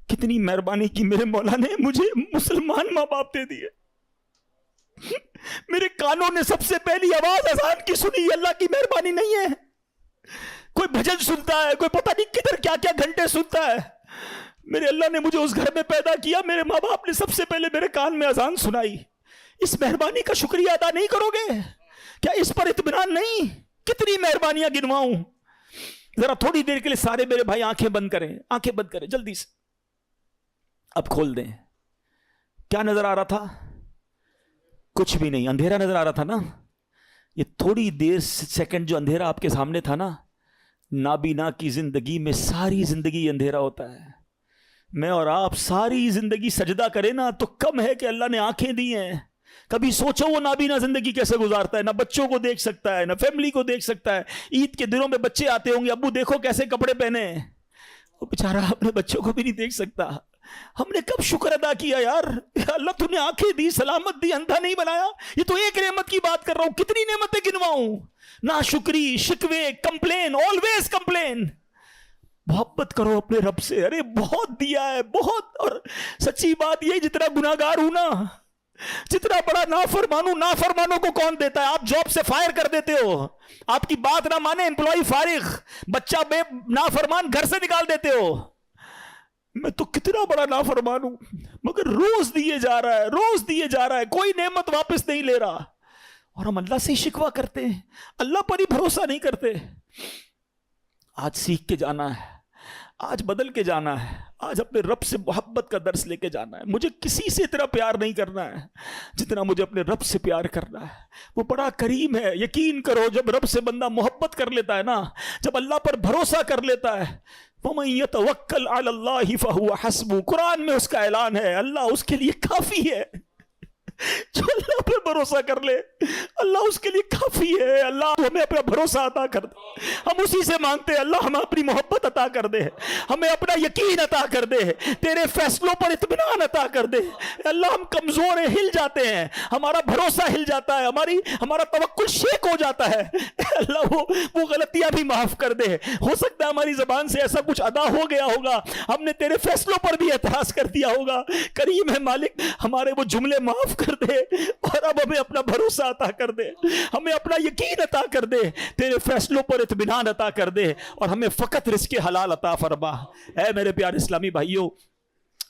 کتنی مہربانی کی میرے مولا نے مجھے مسلمان ماں باپ دے دیے. میرے کانوں نے سب سے پہلی آواز اذان کی سنی. اللہ کی مہربانی نہیں ہے؟ کوئی بھجن سنتا ہے، کوئی پتہ نہیں کدھر کیا کیا گھنٹے سنتا ہے. میرے اللہ نے مجھے اس گھر میں پیدا کیا، میرے ماں باپ نے سب سے پہلے میرے کان میں اذان سنائی. اس مہربانی کا شکریہ ادا نہیں کرو گے؟ کیا اس پر اطمینان نہیں؟ کتنی مہربانیاں گنواؤں. ذرا تھوڑی دیر کے لیے سارے میرے بھائی آنکھیں بند کریں، آنکھیں بند کریں جلدی سے. اب کھول دیں. کیا نظر آ رہا تھا؟ کچھ بھی نہیں. اندھیرا نظر آ رہا تھا نا. یہ تھوڑی دیر سیکنڈ جو اندھیرا آپ کے سامنے تھا نا، نابینا کی زندگی میں ساری زندگی اندھیرا ہوتا ہے. میں اور آپ ساری زندگی سجدہ کریں نا تو کم ہے کہ اللہ نے آنکھیں دی ہیں. کبھی سوچو وہ نابینا زندگی کیسے گزارتا ہے، نہ بچوں کو دیکھ سکتا ہے، نہ فیملی کو دیکھ سکتا ہے. عید کے دنوں میں بچے آتے ہوں گے، ابو دیکھو کیسے کپڑے پہنے ہیں. وہ بیچارہ اپنے بچوں کو بھی نہیں دیکھ سکتا. ہم نے کب شکر ادا کیا یار؟ اللہ تو نے آنکھیں دی، سلامت دی، اندھا نہیں بنایا. یہ تو ایک نعمت کی بات کر رہا ہوں، کتنی نعمتیں گنواؤں. ناشکری، شکوے، کمپلین، آلویز کمپلین. محبت کرو اپنے رب سے. ارے بہت دیا ہے، بہت. اور سچی بات یہ، جتنا گناہگار ہوں نا، جتنا بڑا نافرمان ہوں، نافرمانوں کو کون دیتا ہے؟ آپ جاب سے فائر کر دیتے ہو، آپ کی بات نہ مانے امپلائی فارغ، بچہ بے نافرمان گھر سے نکال دیتے ہو. میں تو کتنا بڑا نافرمان ہوں، مگر روز دیے جا رہا ہے، روز دیے جا رہا ہے، کوئی نعمت واپس نہیں لے رہا. اور ہم اللہ سے شکوہ کرتے ہیں، اللہ پر ہی بھروسہ نہیں کرتے. آج سیکھ کے جانا ہے، آج بدل کے جانا ہے، آج اپنے رب سے محبت کا درس لے کے جانا ہے. مجھے کسی سے اتنا پیار نہیں کرنا ہے جتنا مجھے اپنے رب سے پیار کرنا ہے. وہ بڑا کریم ہے. یقین کرو جب رب سے بندہ محبت کر لیتا ہے نا، جب اللہ پر بھروسہ کر لیتا ہے، وَمَن يَتَوَكَّلْ عَلَى اللَّهِ فَهُوَ حَسْبُهُ. قرآن میں اس کا اعلان ہے، اللہ اس کے لیے کافی ہے. جو اللہ پر بھروسہ کر لے اللہ اس کے لیے کافی ہے. اللہ ہمیں اپنا بھروسہ عطا کر دے. ہم اسی سے مانگتے ہیں اللہ ہمیں اپنی محبت عطا کر دے، ہمیں اپنا یقین عطا کر دے، تیرے فیصلوں پر اطمینان عطا کر دے. اللہ ہم کمزور ہیں، ہل جاتے ہیں، ہمارا بھروسہ ہل جاتا ہے، ہمارا توکل شیک ہو جاتا ہے. اللہ وہ غلطیاں بھی معاف کر دے. ہو سکتا ہے ہماری زبان سے ایسا کچھ ادا ہو گیا ہوگا، ہم نے تیرے فیصلوں پر بھی اعتراض کر دیا ہوگا. کریم ہے مالک، ہمارے وہ جملے معاف کر دے اور اب ہمیں اپنا بھروسہ عطا کر دے، ہمیں اپنا یقین عطا کر دے، تیرے فیصلوں پر اطمینان عطا کر دے اور ہمیں فقط رزق حلال عطا فرما. اے میرے پیارے اسلامی بھائیوں،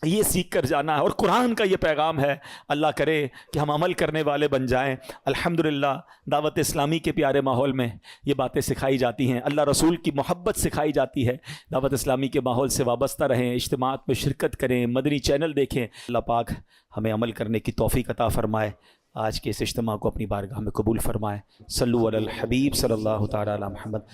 یہ سیکھ کر جانا ہے اور قرآن کا یہ پیغام ہے. اللہ کرے کہ ہم عمل کرنے والے بن جائیں. الحمدللہ دعوت اسلامی کے پیارے ماحول میں یہ باتیں سکھائی جاتی ہیں، اللہ رسول کی محبت سکھائی جاتی ہے. دعوت اسلامی کے ماحول سے وابستہ رہیں، اجتماعات میں شرکت کریں، مدنی چینل دیکھیں. اللہ پاک ہمیں عمل کرنے کی توفیق عطا فرمائے. آج کے اس اجتماع کو اپنی بارگاہ میں قبول فرمائے. صلو علی الحبیب صلی اللہ تعالی علی محمد.